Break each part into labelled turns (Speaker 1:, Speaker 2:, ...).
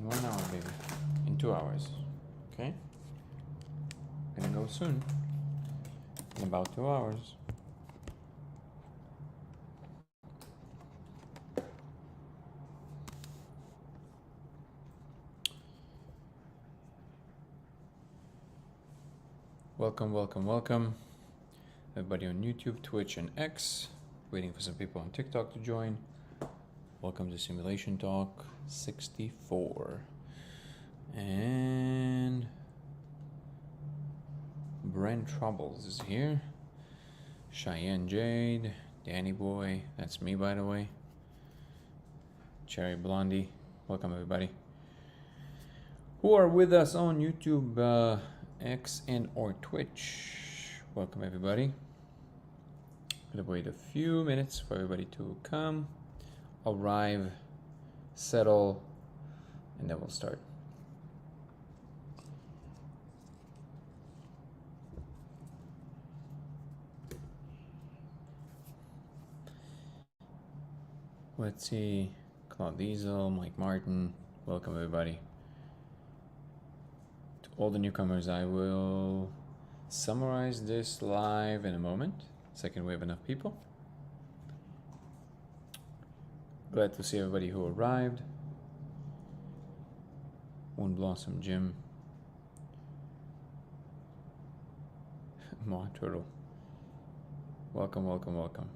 Speaker 1: In 1 hour, baby. In 2 hours. Okay? Gonna go soon. In about 2 hours. Welcome, welcome, welcome. Everybody on YouTube, Twitch, and X. Waiting for some people on TikTok to join. Welcome to Simulation Talk 64. And Brent Troubles is here. Cheyenne Jade, Danny Boy, that's me by the way. Cherry Blondie, welcome everybody. Who are with us on YouTube, X and or Twitch. Welcome everybody. Gonna wait a few minutes for everybody to come, arrive, settle, and then we'll start. Let's see, Claude Diesel, Mike Martin, welcome everybody. To all the newcomers, I will summarize this live in a moment. Second, we have enough people. Glad to see everybody who arrived. Moon Blossom Jim. Maw Turtle. Welcome, welcome, welcome.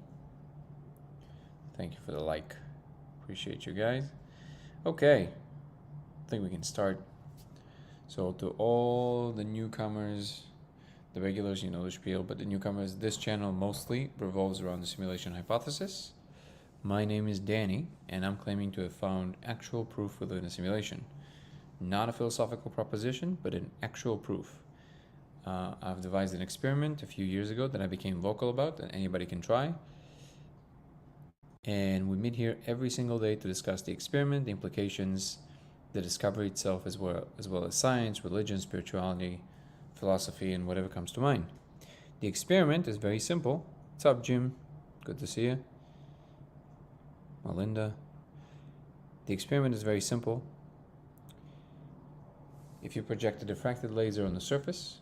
Speaker 1: Thank you for the like. Appreciate you guys. Okay, I think we can start. So to all the newcomers, the regulars, you know the spiel, but the newcomers, this channel mostly revolves around the simulation hypothesis. My name is Danny, and I'm claiming to have found actual proof within a simulation. Not a philosophical proposition, but an actual proof. I've devised an experiment a few years ago that I became vocal about, and anybody can try. And we meet here every single day to discuss the experiment, the implications, the discovery itself, as well as science, religion, spirituality, philosophy, and whatever comes to mind. The experiment is very simple. What's up, Jim? Good to see you. Melinda. The experiment is very simple. If you project a diffracted laser on the surface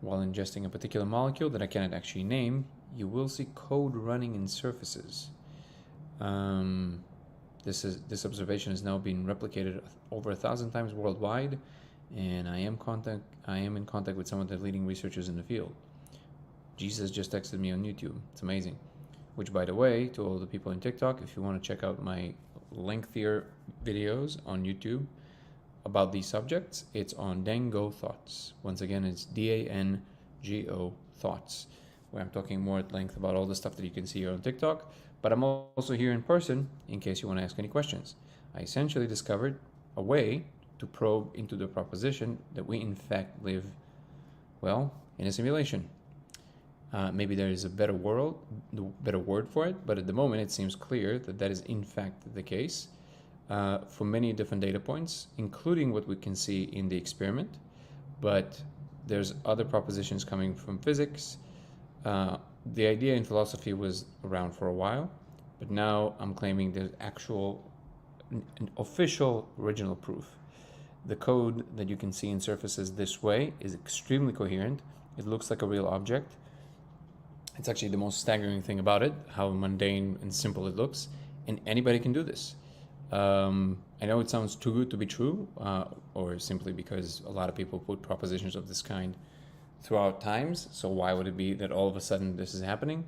Speaker 1: while ingesting a particular molecule that I cannot actually name, you will see code running in surfaces. This observation has now been replicated over 1,000 times worldwide, and I am in contact with some of the leading researchers in the field. Jesus just texted me on YouTube. It's amazing. Which, by the way, to all the people in TikTok, if you want to check out my lengthier videos on YouTube about these subjects, it's on Dango Thoughts. Once again, it's DANGO Thoughts, where I'm talking more at length about all the stuff that you can see here on TikTok. But I'm also here in person in case you want to ask any questions. I essentially discovered a way to probe into the proposition that we in fact live, well, in a simulation. Maybe there is a better word for it, but at the moment it seems clear that that is in fact the case for many different data points, including what we can see in the experiment. But there's other propositions coming from physics. The idea in philosophy was around for a while, but now I'm claiming there's an official original proof. The code that you can see in surfaces this way is extremely coherent. It looks like a real object. It's actually the most staggering thing about it, how mundane and simple it looks, and anybody can do this. I know it sounds too good to be true, or simply because a lot of people put propositions of this kind throughout times, so why would it be that all of a sudden this is happening?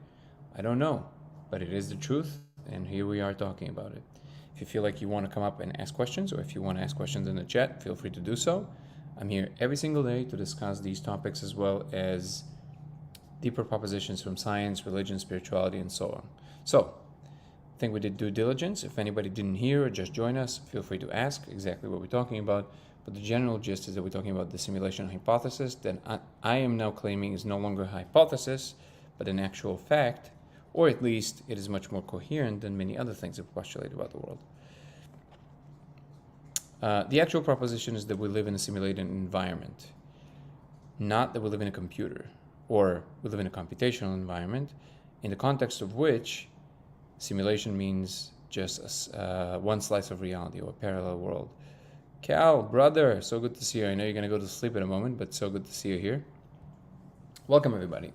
Speaker 1: I don't know, but it is the truth, and here we are talking about it. If you feel like you want to come up and ask questions, or if you want to ask questions in the chat, feel free to do so. I'm here every single day to discuss these topics, as well as deeper propositions from science, religion, spirituality, and so on. So, I think we did due diligence. If anybody didn't hear or just join us, feel free to ask exactly what we're talking about. But the general gist is that we're talking about the simulation hypothesis that I am now claiming is no longer a hypothesis, but an actual fact, or at least it is much more coherent than many other things that postulate about the world. The actual proposition is that we live in a simulated environment, not that we live in a computer, or we live in a computational environment, in the context of which simulation means just one slice of reality or a parallel world. Cal, brother, so good to see you. I know you're going to go to sleep in a moment, but so good to see you here. Welcome, everybody.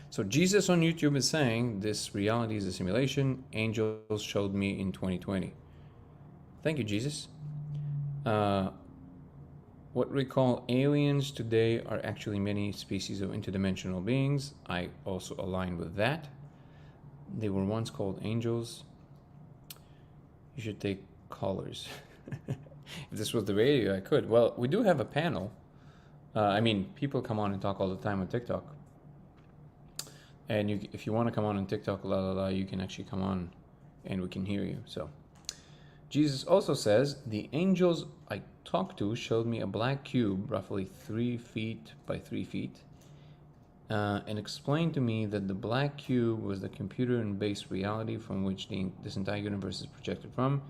Speaker 1: So Jesus on YouTube is saying this reality is a simulation. Angels showed me in 2020. Thank you, Jesus. What we call aliens today are actually many species of interdimensional beings. I also align with that. They were once called angels. You should take callers. If this was the radio, I could. Well, we do have a panel. People come on and talk all the time on TikTok. And if you want to come on TikTok, you can actually come on and we can hear you. So Jesus also says, the angels I talked to showed me a black cube, roughly 3 feet by 3 feet, and explained to me that the black cube was the computer and base reality from which this entire universe is projected from.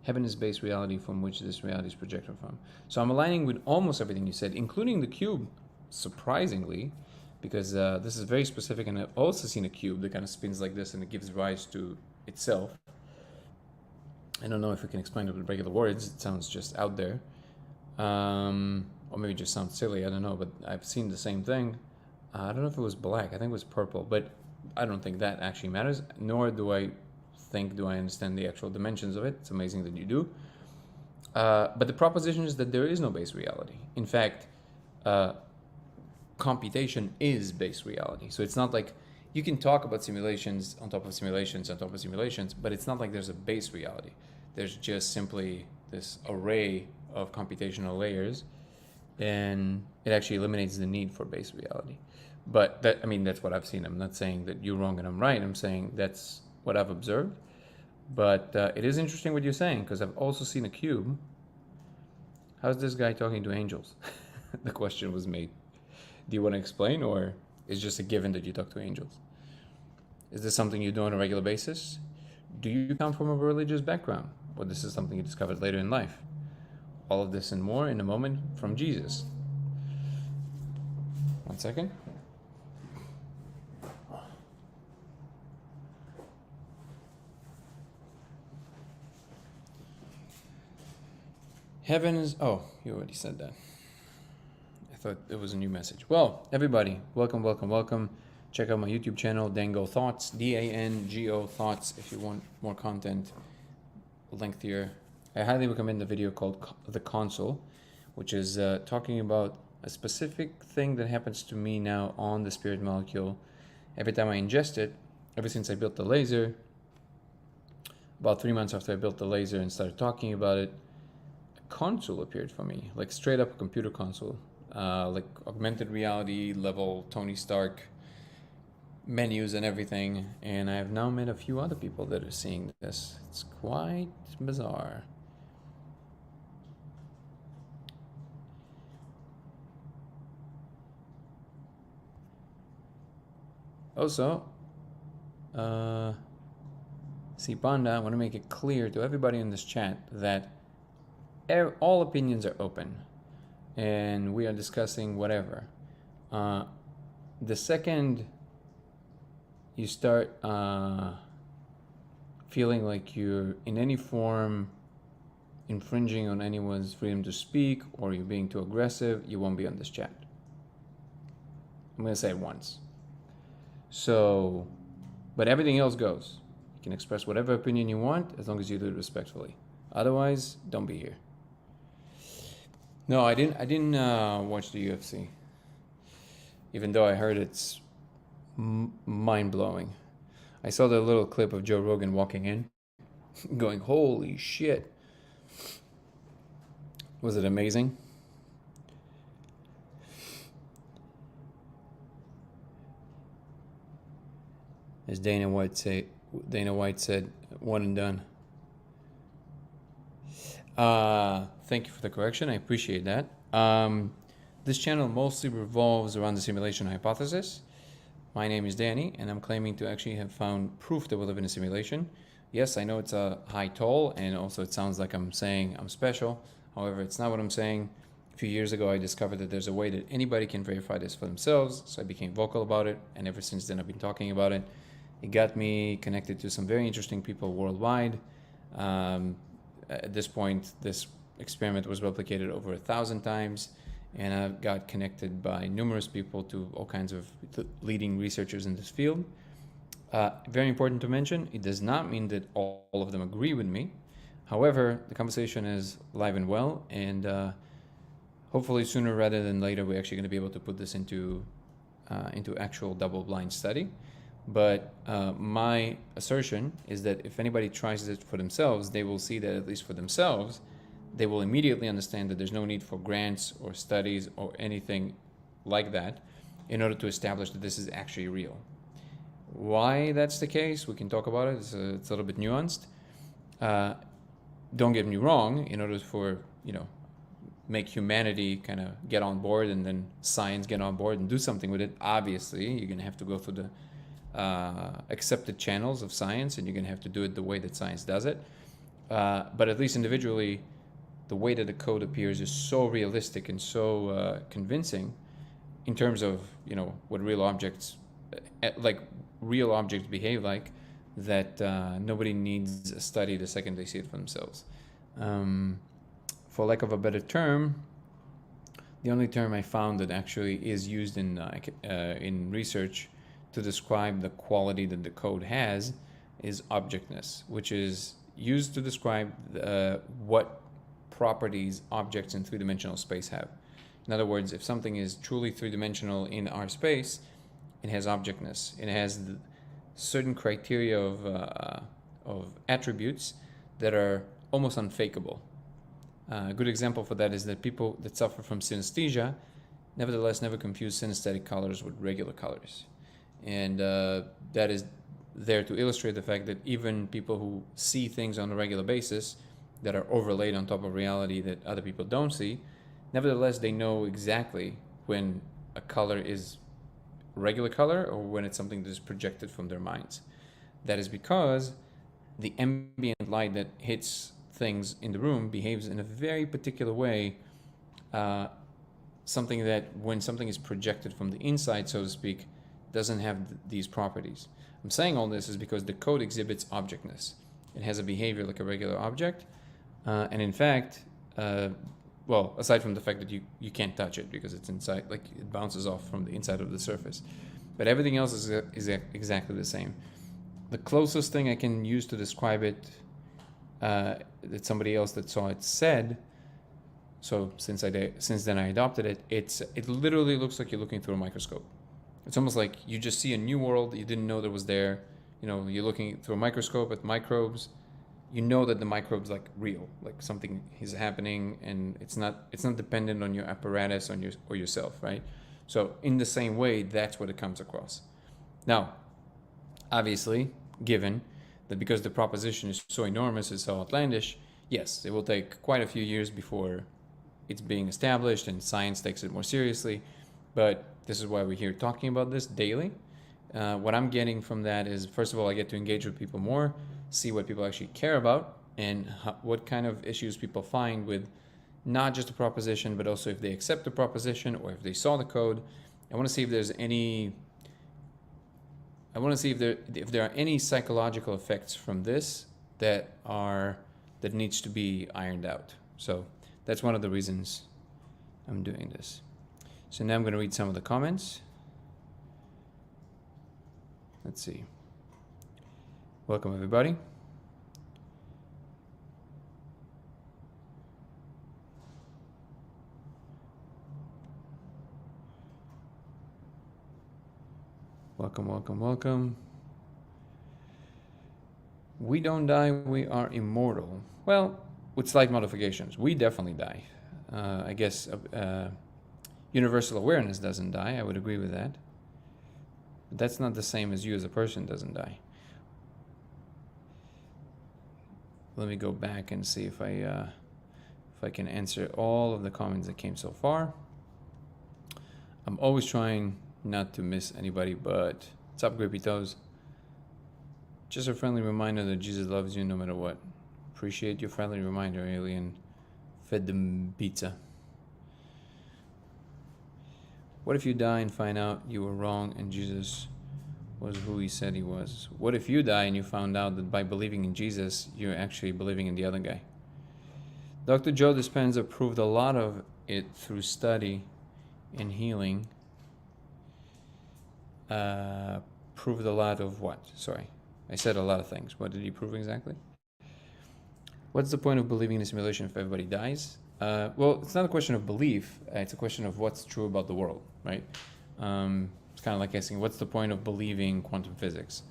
Speaker 1: Heaven is base reality from which this reality is projected from. So I'm aligning with almost everything you said, including the cube, surprisingly, because this is very specific, and I've also seen a cube that kind of spins like this and it gives rise to itself. I don't know if we can explain it with regular words. It sounds just out there. Or maybe it just sounds silly. I don't know. But I've seen the same thing. I don't know if it was black. I think it was purple. But I don't think that actually matters. Nor do I understand the actual dimensions of it. It's amazing that you do. But the proposition is that there is no base reality. In fact, computation is base reality. So it's not like you can talk about simulations on top of simulations on top of simulations, but it's not like there's a base reality. There's just simply this array of computational layers, and it actually eliminates the need for base reality. But that's what I've seen. I'm not saying that you're wrong and I'm right. I'm saying that's what I've observed. But it is interesting what you're saying, because I've also seen a cube. How's this guy talking to angels? The question was made. Do you want to explain, or is just a given that you talk to angels? Is this something you do on a regular basis? Do you come from a religious background, or this is something you discovered later in life? All of this and more in a moment from Jesus. 1 second. Heavens. Oh, you already said that. I thought it was a new message. Well, everybody, welcome. Check out my YouTube channel, Dango Thoughts, DANGO Thoughts, if you want more content, lengthier. I highly recommend the video called The Console, which is talking about a specific thing that happens to me now on the spirit molecule. Every time I ingest it, ever since I built the laser, about 3 months after I built the laser and started talking about it, a console appeared for me, like straight up a computer console, like augmented reality level Tony Stark menus and everything. And I have now met a few other people that are seeing this. It's quite bizarre. Also, see, Panda, I want to make it clear to everybody in this chat that all opinions are open and we are discussing whatever. The second you start feeling like you're in any form infringing on anyone's freedom to speak, or you're being too aggressive, you won't be on this chat. I'm going to say it once. So, but everything else goes. You can express whatever opinion you want as long as you do it respectfully. Otherwise, don't be here. No, I didn't watch the UFC, even though I heard it's mind-blowing. I saw the little clip of Joe Rogan walking in, going, holy shit. Was it amazing? As Dana White said, one and done. Thank you for the correction. I appreciate that. This channel mostly revolves around the simulation hypothesis. My name is Danny, and I'm claiming to actually have found proof that we live in a simulation. Yes, I know it's a high toll, and also it sounds like I'm saying I'm special. However, it's not what I'm saying. A few years ago, I discovered that there's a way that anybody can verify this for themselves, so I became vocal about it, and ever since then I've been talking about it. It got me connected to some very interesting people worldwide. At this point, this experiment was replicated over 1,000 times, and I got connected by numerous people to all kinds of leading researchers in this field. Very important to mention, it does not mean that all of them agree with me. However, the conversation is live and well, and hopefully sooner rather than later, we're actually going to be able to put this into actual double-blind study. But my assertion is that if anybody tries it for themselves, they will see that at least for themselves, they will immediately understand that there's no need for grants or studies or anything like that in order to establish that this is actually real. Why that's the case, we can talk about it. It's a little bit nuanced. Don't get me wrong, in order for, make humanity kind of get on board and then science get on board and do something with it, obviously you're going to have to go through the accepted channels of science, and you're going to have to do it the way that science does it. But at least individually, the way that the code appears is so realistic and so convincing in terms of, what real objects behave like, that nobody needs a study the second they see it for themselves. For lack of a better term, the only term I found that actually is used in research to describe the quality that the code has is objectness, which is used to describe what properties objects in three-dimensional space have. In other words, if something is truly three-dimensional in our space, it has objectness. It has certain criteria of attributes that are almost unfakeable. A good example for that is that people that suffer from synesthesia nevertheless never confuse synesthetic colors with regular colors. And that is there to illustrate the fact that even people who see things on a regular basis that are overlaid on top of reality that other people don't see, nevertheless they know exactly when a color is regular color or when it's something that is projected from their minds. That is because the ambient light that hits things in the room behaves in a very particular way, something that when something is projected from the inside, so to speak, doesn't have these properties. I'm saying all this is because the code exhibits objectness. It has a behavior like a regular object, and in fact, aside from the fact that you can't touch it because it's inside, like it bounces off from the inside of the surface, but everything else is exactly the same. The closest thing I can use to describe it, that somebody else that saw it said, so since then I adopted it, it literally looks like you're looking through a microscope. It's almost like you just see a new world you didn't know that was there. You're looking through a microscope at microbes. You know that the microbe's like real, like something is happening, and it's not dependent on your apparatus or yourself, right? So in the same way, that's what it comes across. Now, obviously, given that because the proposition is so enormous, it's so outlandish, yes, it will take quite a few years before it's being established and science takes it more seriously. But this is why we're here talking about this daily. What I'm getting from that is, first of all, I get to engage with people more, see what people actually care about, and what kind of issues people find with not just a proposition, but also if they accept the proposition or if they saw the code. I want to see if there's any. I want to see if there are any psychological effects from this that needs to be ironed out. So that's one of the reasons I'm doing this. So now I'm going to read some of the comments. Let's see. Welcome, everybody. Welcome. We don't die, we are immortal. Well, with slight modifications. We definitely die. I guess universal awareness doesn't die. I would agree with that. But that's not the same as you as a person doesn't die. Let me go back and see if I can answer all of the comments that came so far. I'm always trying not to miss anybody, but what's up, Grippy Toes? Just a friendly reminder that Jesus loves you no matter what. Appreciate your friendly reminder, Alien. Fed them pizza. What if you die and find out you were wrong and Jesus was who he said he was? What if you die and you found out that by believing in Jesus, you're actually believing in the other guy? Dr. Joe Dispenza proved a lot of it through study and healing. Proved a lot of what? Sorry, I said a lot of things. What did he prove exactly? What's the point of believing in a simulation if everybody dies? Well, it's not a question of belief. It's a question of what's true about the world, right? It's kind of like asking, what's the point of believing quantum physics?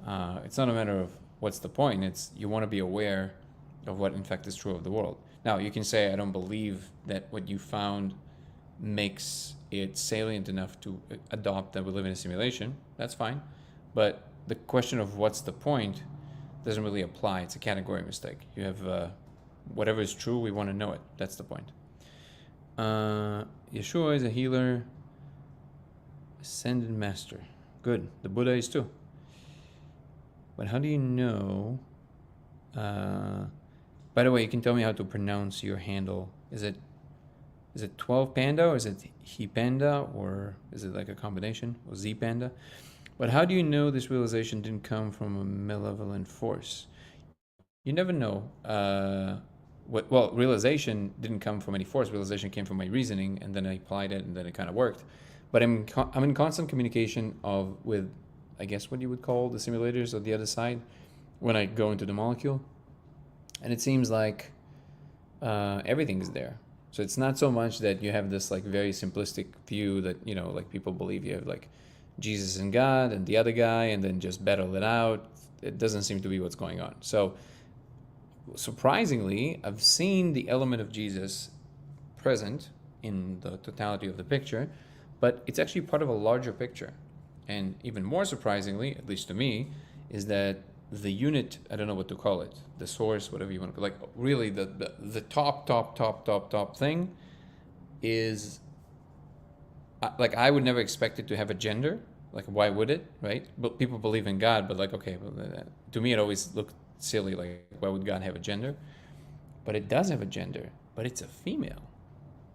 Speaker 1: It's not a matter of what's the point. It's you want to be aware of what in fact is true of the world. Now, you can say, I don't believe that what you found makes it salient enough to adopt that we live in a simulation. That's fine. But the question of what's the point doesn't really apply. It's a category mistake. You have whatever is true, we want to know it. That's the point. Yeshua is a healer, ascended master. Good. The Buddha is too. But how do you know? By the way, you can tell me how to pronounce your handle. Is it 12 Panda, or is it He Panda, or is it like a combination, or Z Panda? But how do you know this realization didn't come from a malevolent force? You never know. Well, realization didn't come from any force. Realization came from my reasoning, and then I applied it, and then it kind of worked. But I'm in constant communication with, I guess, what you would call the simulators on the other side when I go into the molecule. And it seems like everything's there. So it's not so much that you have this like very simplistic view that, like people believe you have like Jesus and God and the other guy and then just battle it out. It doesn't seem to be what's going on. So surprisingly, I've seen the element of Jesus present in the totality of the picture, but it's actually part of a larger picture. And even more surprisingly, at least to me, is that the unit, I don't know what to call it, the source, whatever you want to call it, like really the top thing is, like I would never expect it to have a gender. Like why would it, right? But people believe in God, but like, okay, well, to me it always looked silly, like why would God have a gender? But it does have a gender, but it's a female.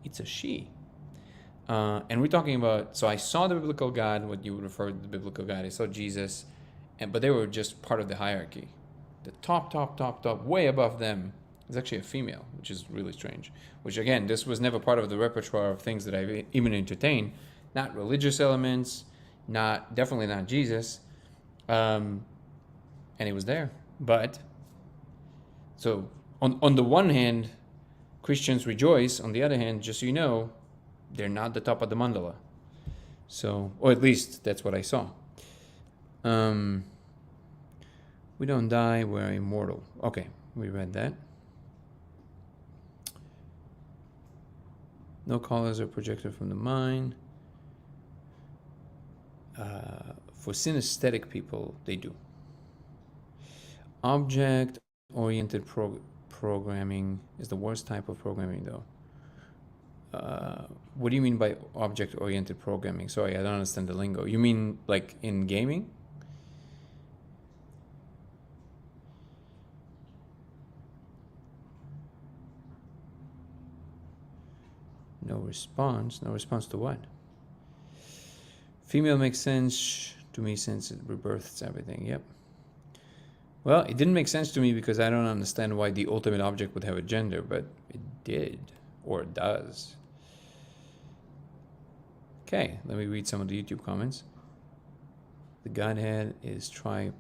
Speaker 1: It's a she. And we're talking about, so I saw the biblical God, what you would refer to the biblical God. I saw Jesus, but they were just part of the hierarchy. The top, way above them is actually a female, which is really strange. Which again, this was never part of the repertoire of things that I've even entertained. Not religious elements, definitely not Jesus. And he was there. But, so on the one hand, Christians rejoice. On the other hand, just so you know, they're not the top of the mandala. So, or at least that's what I saw. We don't die, we're immortal. Okay, we read that. No colors are projected from the mind. For synesthetic people, they do. Object-oriented programming is the worst type of programming, though. What do you mean by object-oriented programming? Sorry, I don't understand the lingo. You mean like in gaming? No response. No response to what? Female makes sense to me since it rebirths everything. Yep. Well, it didn't make sense to me because I don't understand why the ultimate object would have a gender, but it did, or it does. Okay, let me read some of the YouTube comments. The Godhead is tripartite.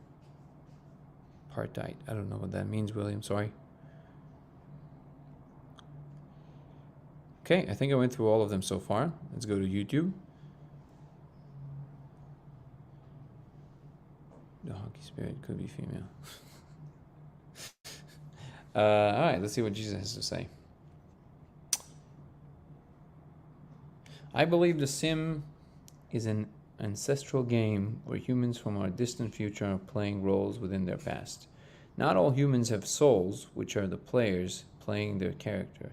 Speaker 1: I don't know what that means, William. Sorry. Okay, I think I went through all of them so far. Let's go to YouTube. The hockey spirit could be female. All right, let's see what Jesus has to say. I believe The Sim is an ancestral game where humans from our distant future are playing roles within their past. Not all humans have souls, which are the players playing their character.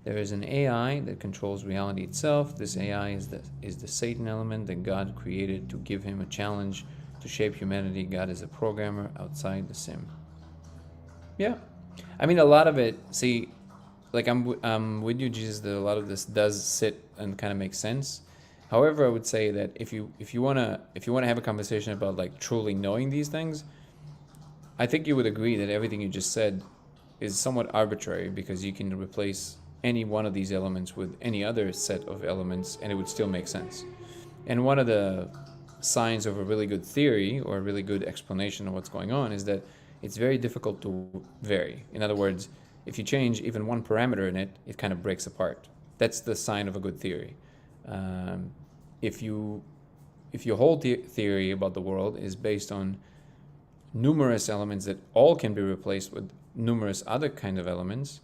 Speaker 1: There is an AI that controls reality itself. This AI is the Satan element that God created to give him a challenge to shape humanity. God is a programmer outside the Sim. Yeah. I mean, a lot of it, see, like I'm with you, Jesus, that a lot of this does sit and kind of make sense. However, I would say that if you wanna have a conversation about like truly knowing these things, I think you would agree that everything you just said is somewhat arbitrary because you can replace any one of these elements with any other set of elements and it would still make sense. And one of the signs of a really good theory or a really good explanation of what's going on is that it's very difficult to vary. In other words, if you change even one parameter in it, it kind of breaks apart. That's the sign of a good theory. If your whole theory about the world is based on numerous elements that all can be replaced with numerous other kind of elements,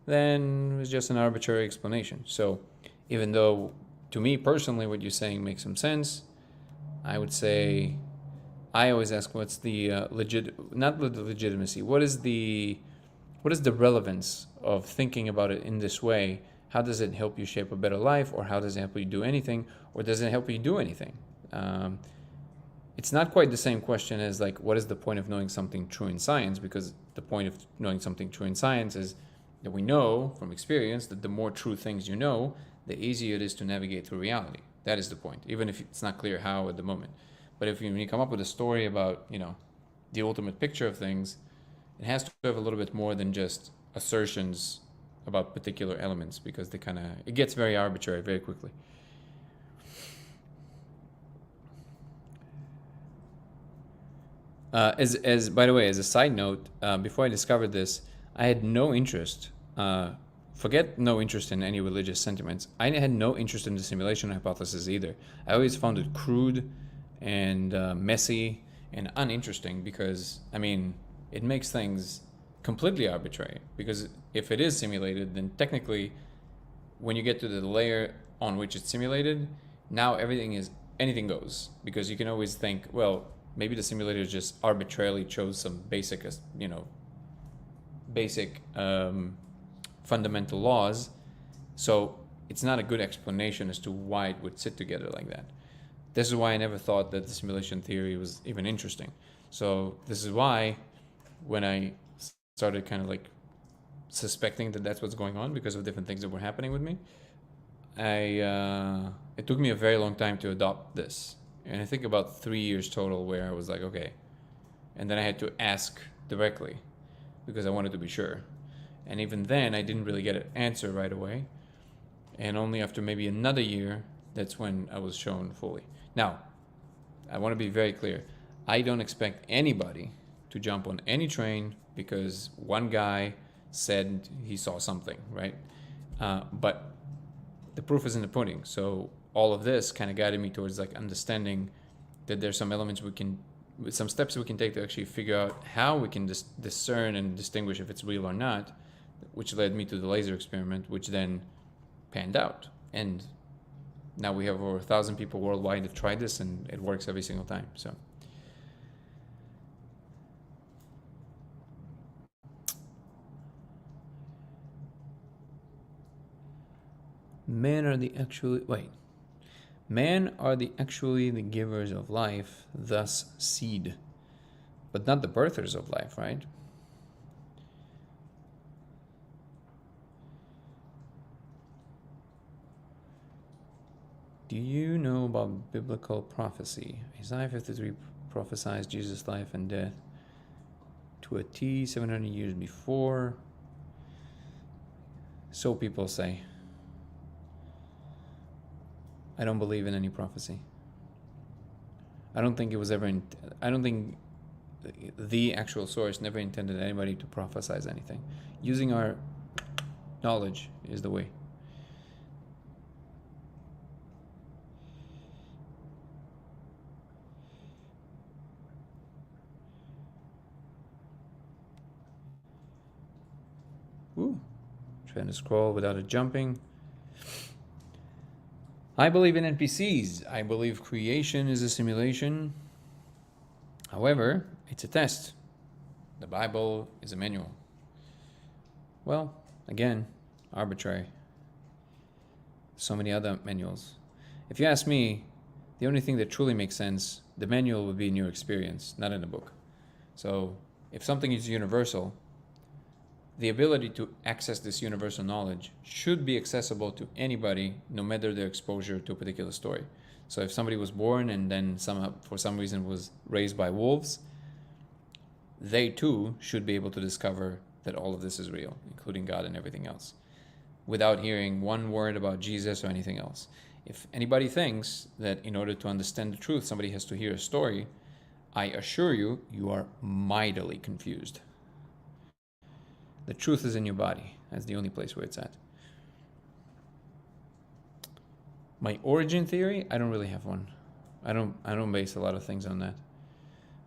Speaker 1: then it's just an arbitrary explanation. So even though to me personally what you're saying makes some sense, I would say, I always ask, what's the not the legitimacy, what is the relevance of thinking about it in this way? How does it help you shape a better life, or how does it help you do anything, or does it help you do anything? It's not quite the same question as like, what is the point of knowing something true in science? Because the point of knowing something true in science is that we know from experience that the more true things you know, the easier it is to navigate through reality. That is the point, even if it's not clear how at the moment. But if when you come up with a story about, the ultimate picture of things, it has to have a little bit more than just assertions about particular elements, because it gets very arbitrary very quickly. As by the way, as a side note, before I discovered this, I had no interest. Forget no interest in any religious sentiments. I had no interest in the simulation hypothesis either. I always found it crude and messy and uninteresting because, it makes things completely arbitrary. Because if it is simulated, then technically, when you get to the layer on which it's simulated, now anything goes. Because you can always think, well, maybe the simulator just arbitrarily chose some basic fundamental laws. So it's not a good explanation as to why it would sit together like that. This is why I never thought that the simulation theory was even interesting. So this is why when I started kind of like suspecting that that's what's going on because of different things that were happening with me, it took me a very long time to adopt this. And I think about 3 years total where I was like, okay. And then I had to ask directly because I wanted to be sure. And even then, I didn't really get an answer right away. And only after maybe another year, that's when I was shown fully. Now, I want to be very clear. I don't expect anybody to jump on any train because one guy said he saw something, right? But the proof is in the pudding. So all of this kind of guided me towards like understanding that there's some elements some steps we can take to actually figure out how we can discern and distinguish if it's real or not, which led me to the laser experiment, which then panned out. And now we have over 1,000 people worldwide that tried this, and it works every single time. So men are the actually the givers of life, thus seed, but not the birthers of life, right? Do you know about biblical prophecy? Isaiah 53 prophesies Jesus' life and death to a T 700 years before. So people say. I don't believe in any prophecy. I don't think it was ever. I don't think the actual source never intended anybody to prophesize anything. Using our knowledge is the way. Ooh, trying to scroll without it jumping. I believe in NPCs. I believe creation is a simulation. However, it's a test. The Bible is a manual. Well, again, arbitrary. So many other manuals. If you ask me, the only thing that truly makes sense, the manual would be in your experience, not in a book. So if something is universal, the ability to access this universal knowledge should be accessible to anybody, no matter their exposure to a particular story. So if somebody was born and then for some reason was raised by wolves, they too should be able to discover that all of this is real, including God and everything else, without hearing one word about Jesus or anything else. If anybody thinks that in order to understand the truth, somebody has to hear a story, I assure you, you are mightily confused. The truth is in your body. That's the only place where it's at. My origin theory, I don't really have one. I don't base a lot of things on that.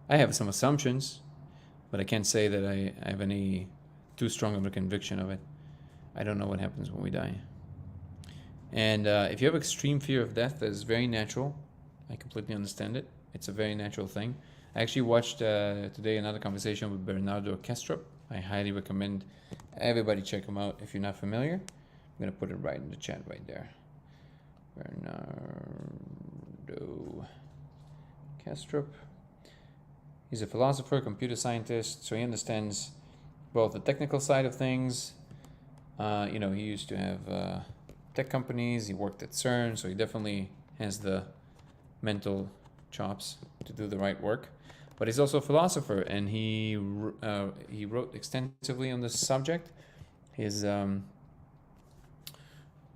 Speaker 1: I have some assumptions, but I can't say that I have any too strong of a conviction of it. I don't know what happens when we die. And if you have extreme fear of death, that is very natural. I completely understand it. It's a very natural thing. I actually watched today another conversation with Bernardo Kastrup. I highly recommend everybody check him out if you're not familiar. I'm going to put it right in the chat right there. Bernardo Kastrup. He's a philosopher, computer scientist, so he understands both the technical side of things. He used to have tech companies. He worked at CERN, so he definitely has the mental chops to do the right work. But he's also a philosopher, and he wrote extensively on this subject. He's an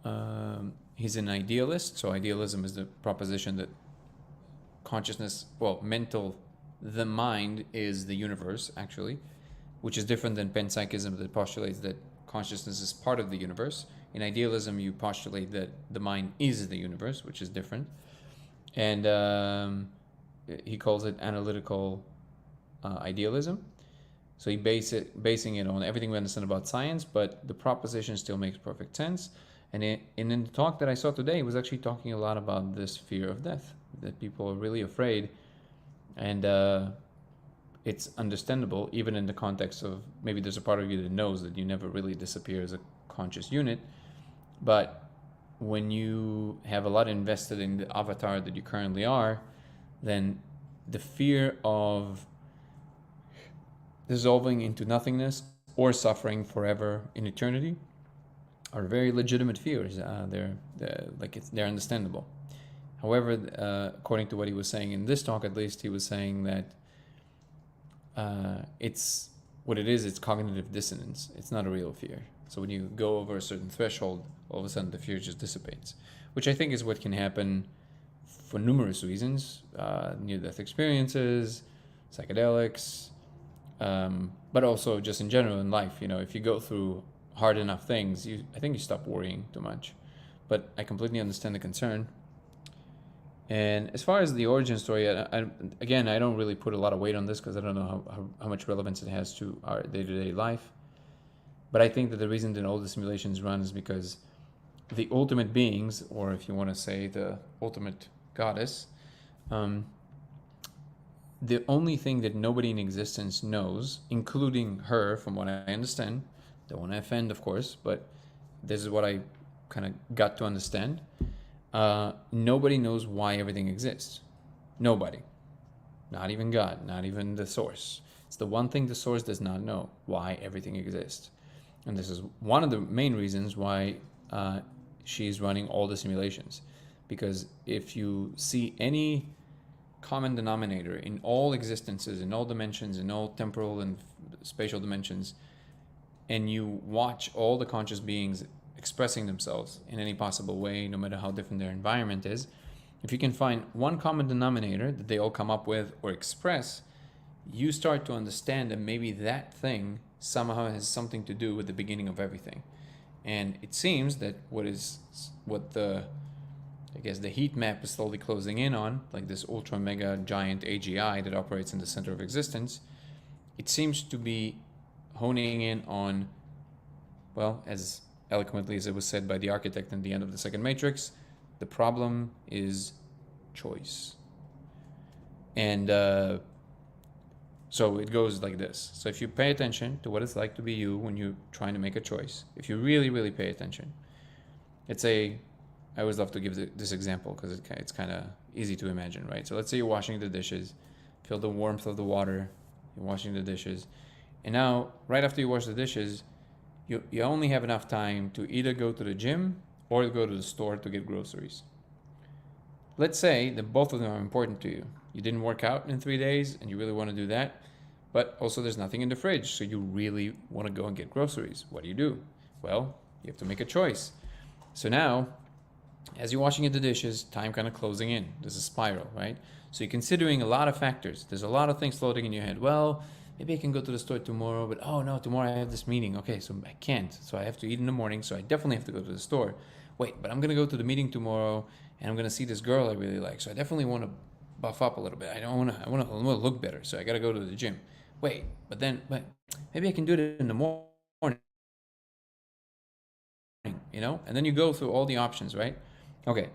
Speaker 1: idealist, so idealism is the proposition that the mind is the universe, actually, which is different than panpsychism that postulates that consciousness is part of the universe. In idealism, you postulate that the mind is the universe, which is different. And he calls it analytical idealism. So he basing it on everything we understand about science, but the proposition still makes perfect sense. And in the talk that I saw today, he was actually talking a lot about this fear of death, that people are really afraid. And it's understandable, even in the context of maybe there's a part of you that knows that you never really disappear as a conscious unit. But when you have a lot invested in the avatar that you currently are, then the fear of dissolving into nothingness or suffering forever in eternity are very legitimate fears. They're understandable. However, according to what he was saying in this talk, at least, he was saying that it's cognitive dissonance. It's not a real fear. So when you go over a certain threshold, all of a sudden the fear just dissipates, which I think is what can happen for numerous reasons, near-death experiences, psychedelics, but also just in general in life. If you go through hard enough things, I think you stop worrying too much. But I completely understand the concern. And as far as the origin story, I don't really put a lot of weight on this because I don't know how much relevance it has to our day-to-day life. But I think that the reason that all the simulations run is because the ultimate beings, or if you want to say the ultimate goddess, the only thing that nobody in existence knows, including her, from what I understand, don't want to offend, of course, but this is what I kind of got to understand. Nobody knows why everything exists. Nobody. Not even God, not even the source. It's the one thing the source does not know, why everything exists. And this is one of the main reasons why she's running all the simulations. Because if you see any common denominator in all existences, in all dimensions, in all temporal and spatial dimensions, and you watch all the conscious beings expressing themselves in any possible way, no matter how different their environment is, if you can find one common denominator that they all come up with or express, you start to understand that maybe that thing somehow has something to do with the beginning of everything. And it seems that the heat map is slowly closing in on, like this ultra mega giant AGI that operates in the center of existence, it seems to be honing in on, well, as eloquently as it was said by the architect in the end of the second Matrix, the problem is choice. And so it goes like this. So if you pay attention to what it's like to be you when you're trying to make a choice, if you really, really pay attention, I always love to give this example because it's kind of easy to imagine, right? So let's say you're washing the dishes, feel the warmth of the water, you're washing the dishes, and now, right after you wash the dishes, you only have enough time to either go to the gym or go to the store to get groceries. Let's say that both of them are important to you. You didn't work out in 3 days and you really want to do that, but also there's nothing in the fridge, so you really want to go and get groceries. What do? Well, you have to make a choice. So now, as you're washing the dishes, time kind of closing in. There's a spiral, right? So you're considering a lot of factors. There's a lot of things floating in your head. Well, maybe I can go to the store tomorrow, but oh no, tomorrow I have this meeting. Okay, so I can't. So I have to eat in the morning, so I definitely have to go to the store. Wait, but I'm going to go to the meeting tomorrow, and I'm going to see this girl I really like, so I definitely want to buff up a little bit. I want to look better, so I got to go to the gym. Wait, but maybe I can do it in the morning, and then you go through all the options, right? Okay,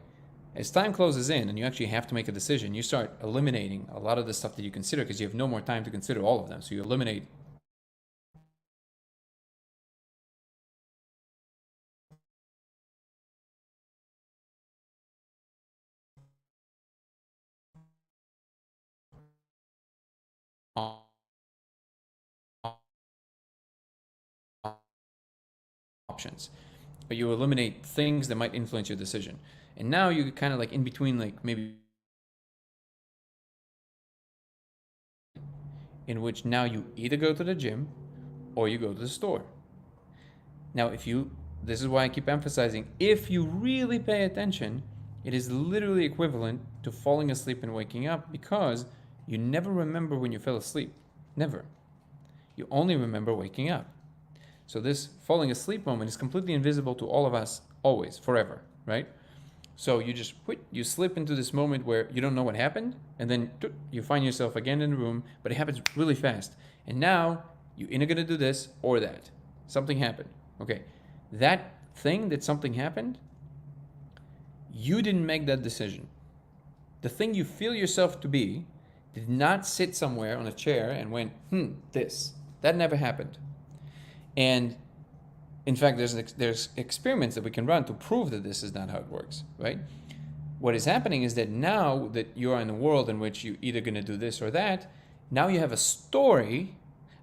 Speaker 1: as time closes in and you actually have to make a decision, you start eliminating a lot of the stuff that you consider because you have no more time to consider all of them. So you eliminate options, but you eliminate things that might influence your decision. And now you kind of like in between, like maybe in which now you either go to the gym or you go to the store. Now, this is why I keep emphasizing, if you really pay attention, it is literally equivalent to falling asleep and waking up, because you never remember when you fell asleep. Never. You only remember waking up. So this falling asleep moment is completely invisible to all of us, always, forever, right? So you slip into this moment where you don't know what happened, and then you find yourself again in the room, but it happens really fast. And now you're either gonna do this or that. Something happened. Okay, that thing that something happened, you didn't make that decision. The thing you feel yourself to be did not sit somewhere on a chair and went, this. That never happened. And in fact, there's experiments that we can run to prove that this is not how it works, right? What is happening is that now that you are in a world in which you're either going to do this or that, now you have a story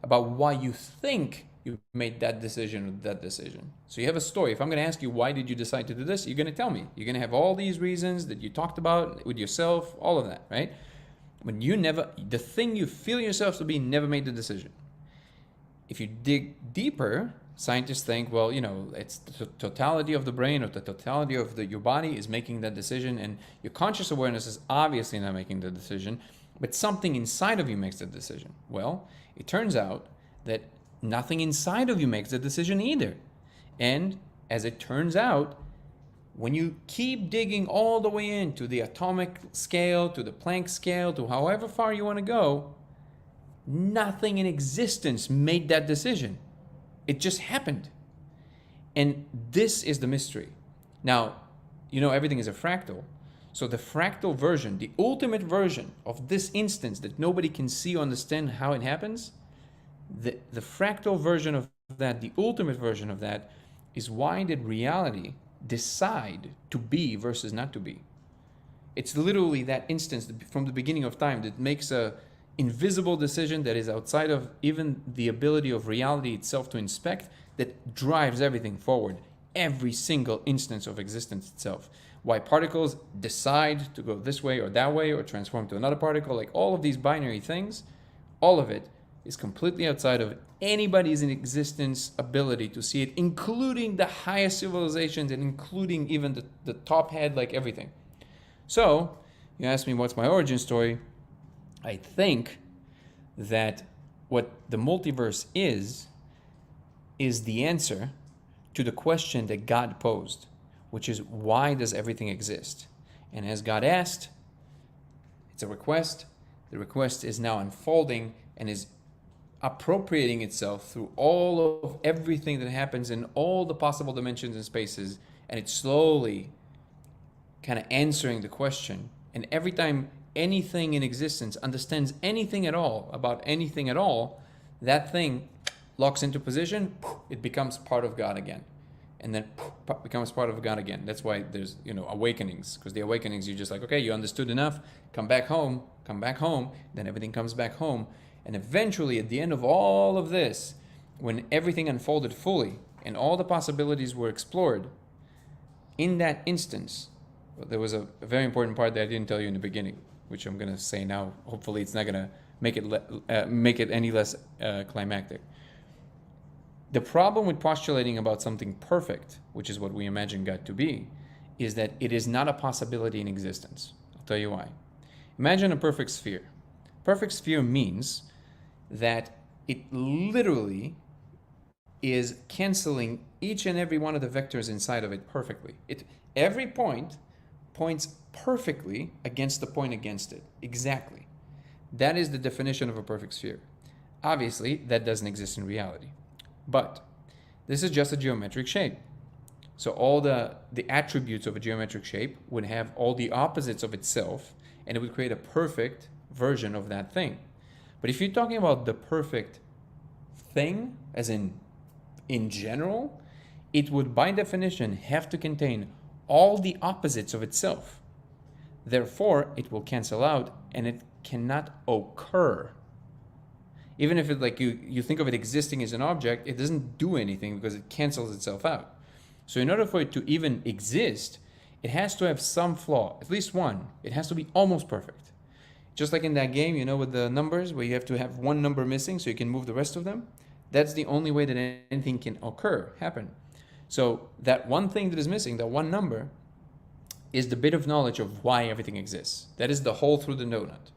Speaker 1: about why you think you made that decision or that decision. So you have a story. If I'm going to ask you, why did you decide to do this? You're going to tell me. You're going to have all these reasons that you talked about with yourself, all of that, right? When the thing you feel yourself to be never made the decision. If you dig deeper, scientists think, well, it's the totality of the brain or the totality of your body is making that decision, and your conscious awareness is obviously not making the decision, but something inside of you makes the decision. Well, it turns out that nothing inside of you makes the decision either. And as it turns out, when you keep digging all the way into the atomic scale, to the Planck scale, to however far you want to go, nothing in existence made that decision. It just happened. And this is the mystery. Now, everything is a fractal. So the fractal version, the ultimate version of this instance that nobody can see or understand how it happens, the fractal version of that, the ultimate version of that, is why did reality decide to be versus not to be? It's literally that instance from the beginning of time that makes a invisible decision that is outside of even the ability of reality itself to inspect, that drives everything forward, every single instance of existence itself. Why particles decide to go this way or that way or transform to another particle, like all of these binary things, all of it is completely outside of anybody's in existence ability to see it, including the highest civilizations and including even the top head, like everything. So you ask me, what's my origin story? I think that what the multiverse is the answer to the question that God posed, which is, why does everything exist? And as God asked, it's a request. The request is now unfolding and is appropriating itself through all of everything that happens in all the possible dimensions and spaces, and it's slowly kind of answering the question. And every time anything in existence understands anything at all about anything at all, that thing locks into position, it becomes part of God again. And then becomes part of God again. That's why there's, awakenings. Because the awakenings, you're just like, okay, you understood enough, come back home, then everything comes back home. And eventually, at the end of all of this, when everything unfolded fully and all the possibilities were explored, in that instance, there was a very important part that I didn't tell you in the beginning, which I'm going to say now. Hopefully it's not going to make it any less climactic. The problem with postulating about something perfect, which is what we imagine God to be, is that it is not a possibility in existence. I'll tell you why. Imagine a perfect sphere. Perfect sphere means that it literally is canceling each and every one of the vectors inside of it perfectly. Every point points perfectly against the point against it. Exactly. That is the definition of a perfect sphere. Obviously, that doesn't exist in reality. But this is just a geometric shape. So all the attributes of a geometric shape would have all the opposites of itself, and it would create a perfect version of that thing. But if you're talking about the perfect thing, as in general, it would by definition have to contain all the opposites of itself. Therefore, it will cancel out and it cannot occur. Even if it, like you think of it existing as an object, it doesn't do anything because it cancels itself out. So in order for it to even exist, it has to have some flaw, at least one. It has to be almost perfect. Just like in that game, with the numbers, where you have to have one number missing so you can move the rest of them. That's the only way that anything can happen. So that one thing that is missing, that one number, is the bit of knowledge of why everything exists. That is the hole through the donut.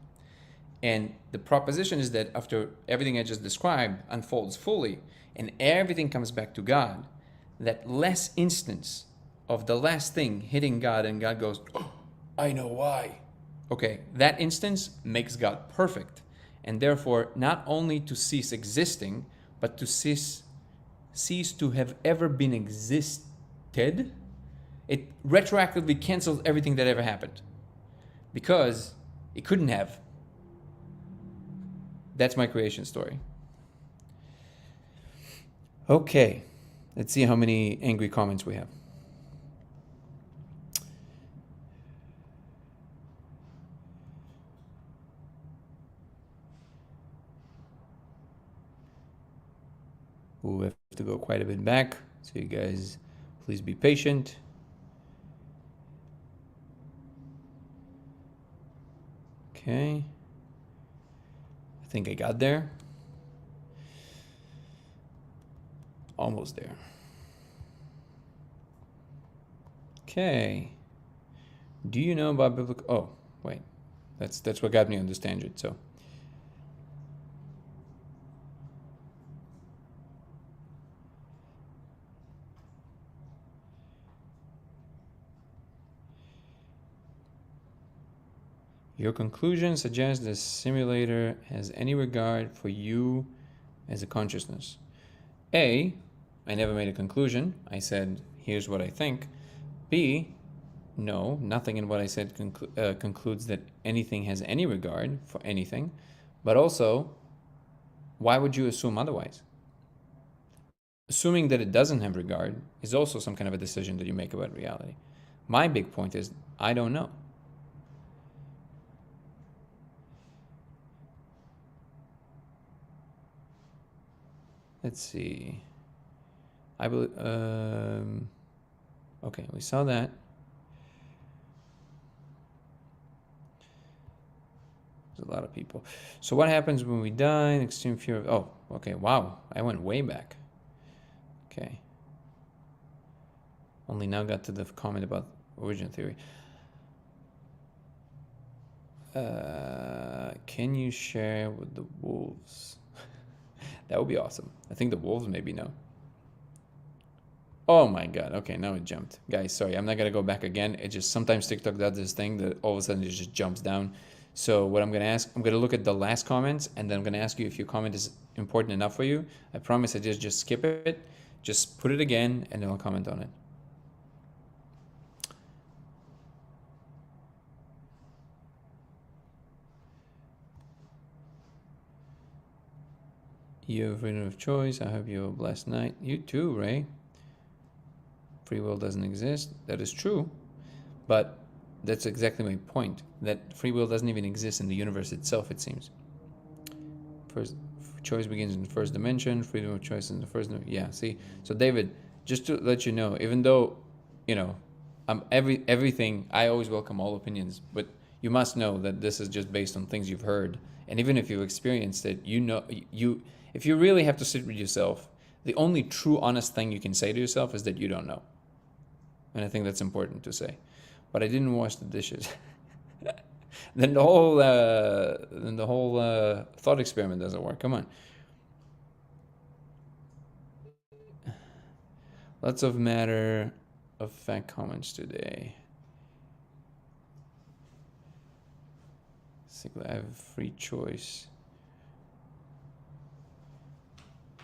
Speaker 1: And the proposition is that after everything I just described unfolds fully and everything comes back to God, that last instance of the last thing hitting God and God goes, "Oh, I know why." Okay, that instance makes God perfect, and therefore not only to cease existing, but to cease to have ever been existed. It retroactively cancels everything that ever happened because it couldn't have. That's my creation story. Okay, let's see how many angry comments we have. We'll have to go quite a bit back, so you guys please be patient. Okay. I think I got there. Almost there. Okay. Do you know about biblical... Oh, wait. That's what got me on this tangent, so... Your conclusion suggests the simulator has any regard for you as a consciousness. A, I never made a conclusion. I said, here's what I think. B, no, nothing in what I said concludes that anything has any regard for anything. But also, why would you assume otherwise? Assuming that it doesn't have regard is also some kind of a decision that you make about reality. My big point is, I don't know. Let's see. I believe. Okay, we saw that. There's a lot of people. So what happens when we die? Extreme fear of... Oh, okay. Wow, I went way back. Okay. Only now got to the comment about origin theory. Can you share with the wolves? That would be awesome. I think the wolves maybe know. Oh my God. Okay, now it jumped. Guys, sorry. I'm not going to go back again. It just sometimes TikTok does this thing that all of a sudden it just jumps down. So what I'm going to ask, I'm going to look at the last comments and then I'm going to ask you if your comment is important enough for you. I promise I just skip it. Just put it again and then I'll comment on it. You have freedom of choice. I hope you have a blessed night. You too, Ray. Free will doesn't exist. That is true. But that's exactly my point. That free will doesn't even exist in the universe itself, it seems. First choice begins in the first dimension. Freedom of choice in the first dimension. Yeah, see? So David, just to let you know, even though, everything, I always welcome all opinions, but you must know that this is just based on things you've heard And even if you experienced it, if you really have to sit with yourself, the only true honest thing you can say to yourself is that you don't know. And I think that's important to say. But I didn't wash the dishes. then the whole thought experiment doesn't work. Come on. Lots of matter of fact comments today. I have free choice.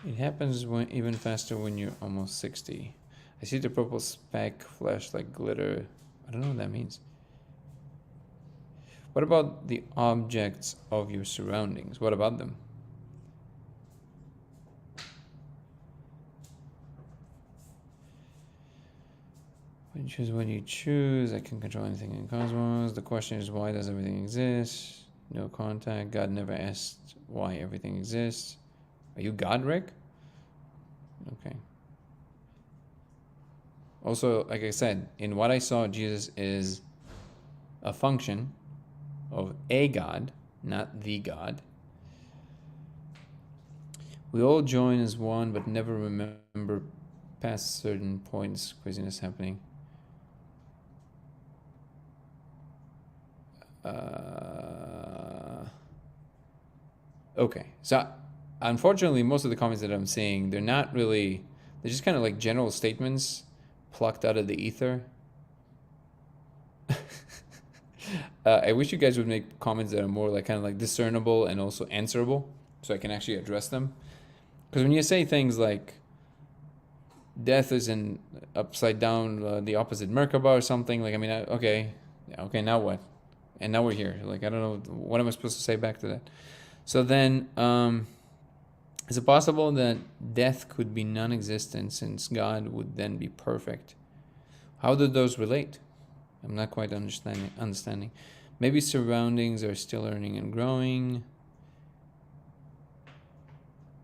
Speaker 1: It happens even faster when you're almost 60. I see the purple speck flash like glitter. I don't know what that means. What about the objects of your surroundings? What about them? When you choose when you choose, I can control anything in cosmos. The question is, why does everything exist? No contact. God never asked why everything exists. Are you God, Rick? Okay. Also, like I said, in what I saw, Jesus is a function of a God, not the God. We all join as one, but never remember past certain points. Craziness happening. Okay, so unfortunately, most of the comments that I'm seeing, they're not really, they're just kind of like general statements plucked out of the ether. I wish you guys would make comments that are more like kind of like discernible and also answerable, so I can actually address them. Because when you say things like death is in upside down, the opposite Merkaba or something, like, I mean, okay, now what? And now we're here. Like, I don't know, what am I supposed to say back to that? So then, is it possible that death could be non-existent since God would then be perfect? How do those relate? I'm not quite understanding. Maybe surroundings are still learning and growing.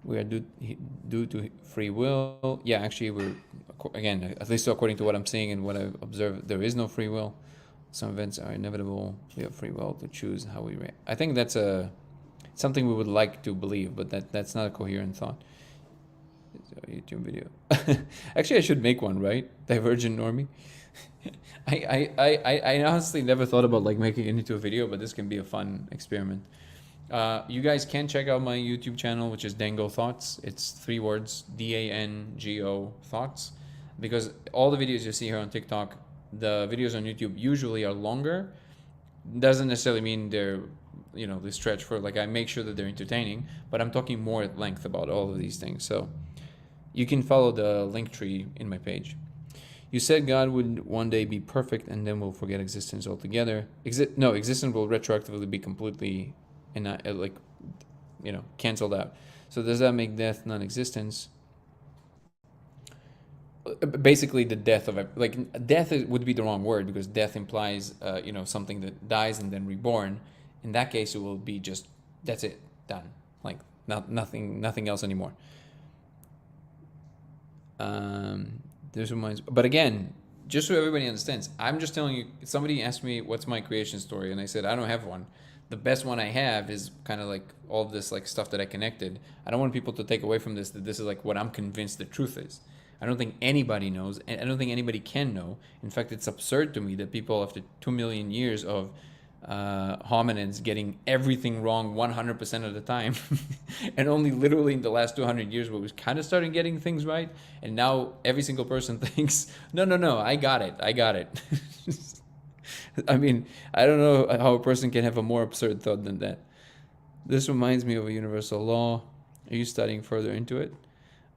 Speaker 1: We are due to free will. Yeah, actually, we're, again, at least according to what I'm seeing and what I've observed, there is no free will. Some events are inevitable. We have free will to choose how we react. I think that's something we would like to believe, but that's not a coherent thought. It's a YouTube video. Actually, I should make one, right? Divergent Normie. I honestly never thought about like making it into a video, but this can be a fun experiment. You guys can check out my YouTube channel, which is Dango Thoughts. It's 3 words, DANGO Thoughts, because all the videos you see here on TikTok, the videos on YouTube usually are longer. Doesn't necessarily mean they're, they stretch for, like, I make sure that they're entertaining, but I'm talking more at length about all of these things. So you can follow the link tree in my page. You said God would one day be perfect and then we'll forget existence altogether. Existence will retroactively be completely canceled out. So does that make death non-existence? Basically, the death of would be the wrong word, because death implies something that dies and then reborn. In that case, it will be just, that's it, done, like nothing else anymore. But again, just so everybody understands, I'm just telling you. Somebody asked me what's my creation story, and I said I don't have one. The best one I have is kind of like all of this like stuff that I connected. I don't want people to take away from this that this is like what I'm convinced the truth is. I don't think anybody knows, and I don't think anybody can know. In fact, it's absurd to me that people, after 2 million years of hominids getting everything wrong 100% of the time, and only literally in the last 200 years where we kind of started getting things right, and now every single person thinks, no, I got it. I mean, I don't know how a person can have a more absurd thought than that. This reminds me of a universal law. Are you studying further into it?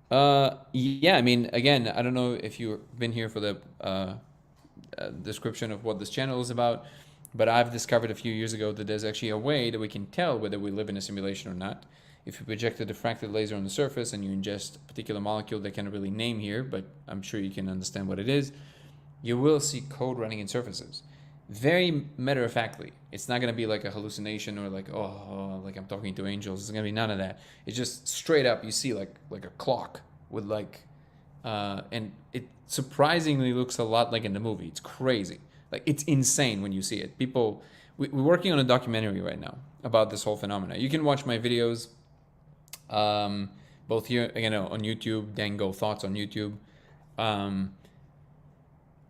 Speaker 1: Yeah, I mean, again, I don't know if you've been here for the description of what this channel is about, but I've discovered a few years ago that there's actually a way that we can tell whether we live in a simulation or not. If you project a diffracted laser on the surface and you ingest a particular molecule that I can't really name here, but I'm sure you can understand what it is, you will see code running in surfaces. Very matter-of-factly. It's not going to be like a hallucination or like, like I'm talking to angels. It's going to be none of that. It's just straight up, you see like a clock with and it surprisingly looks a lot like in the movie. It's crazy. Like, it's insane when you see it. People, we're working on a documentary right now about this whole phenomena. You can watch my videos, both here again on YouTube, Dango Thoughts on YouTube.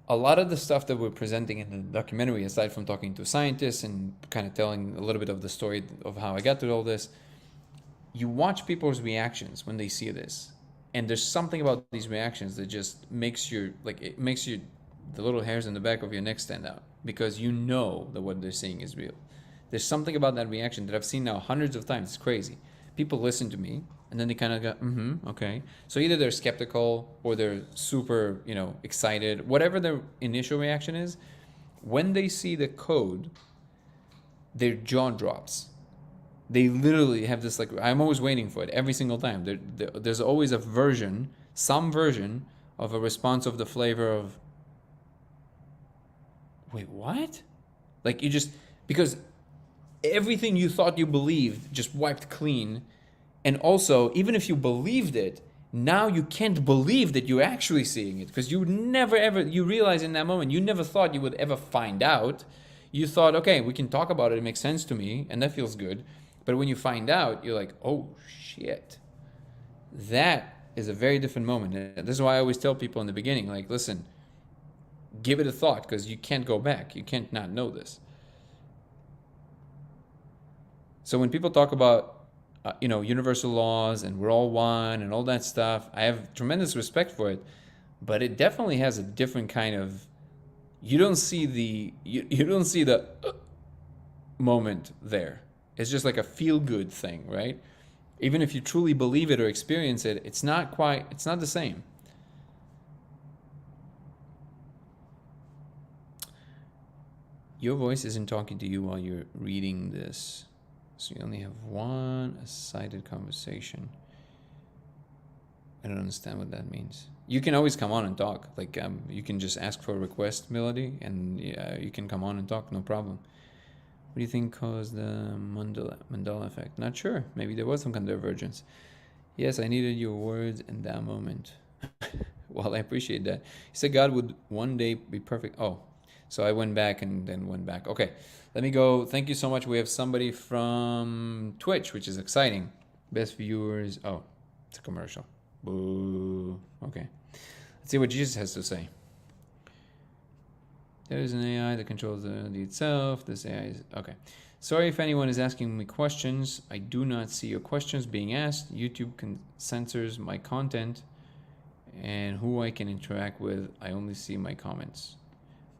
Speaker 1: A lot of the stuff that we're presenting in the documentary, aside from talking to scientists and kind of telling a little bit of the story of how I got to all this, you watch people's reactions when they see this, and there's something about these reactions that just makes the little hairs in the back of your neck stand out, because you know that what they're saying is real. There's something about that reaction that I've seen now hundreds of times. It's crazy. People listen to me and then they kind of go, okay. So either they're skeptical or they're super, excited, whatever their initial reaction is. When they see the code, their jaw drops. They literally have this, I'm always waiting for it every single time. There's always some version of a response of the flavor of, wait, what? Because everything you thought you believed just wiped clean. And also, even if you believed it, now you can't believe that you're actually seeing it, because you realize in that moment, you never thought you would ever find out. You thought, okay, we can talk about it. It makes sense to me. And that feels good. But when you find out, you're like, oh shit. That is a very different moment. This is why I always tell people in the beginning, listen, give it a thought, because you can't go back. You can't not know this. So when people talk about, universal laws and we're all one and all that stuff, I have tremendous respect for it, but it definitely has a different kind of, you don't see the moment there. It's just like a feel-good thing, right? Even if you truly believe it or experience it, it's not the same. Your voice isn't talking to you while you're reading this. So you only have one cited conversation. I don't understand what that means. You can always come on and talk. You can just ask for a request, Melody, and you can come on and talk, no problem. What do you think caused the Mandela effect? Not sure. Maybe there was some kind of divergence. Yes, I needed your words in that moment. Well, I appreciate that. You said God would one day be perfect. Oh, so I went back and then went back. Okay, let me go. Thank you so much. We have somebody from Twitch, which is exciting. Best viewers. Oh, it's a commercial. Boo. Okay. Let's see what Jesus has to say. There is an AI that controls the itself. This AI is... Okay. Sorry if anyone is asking me questions. I do not see your questions being asked. YouTube censors my content and who I can interact with. I only see my comments.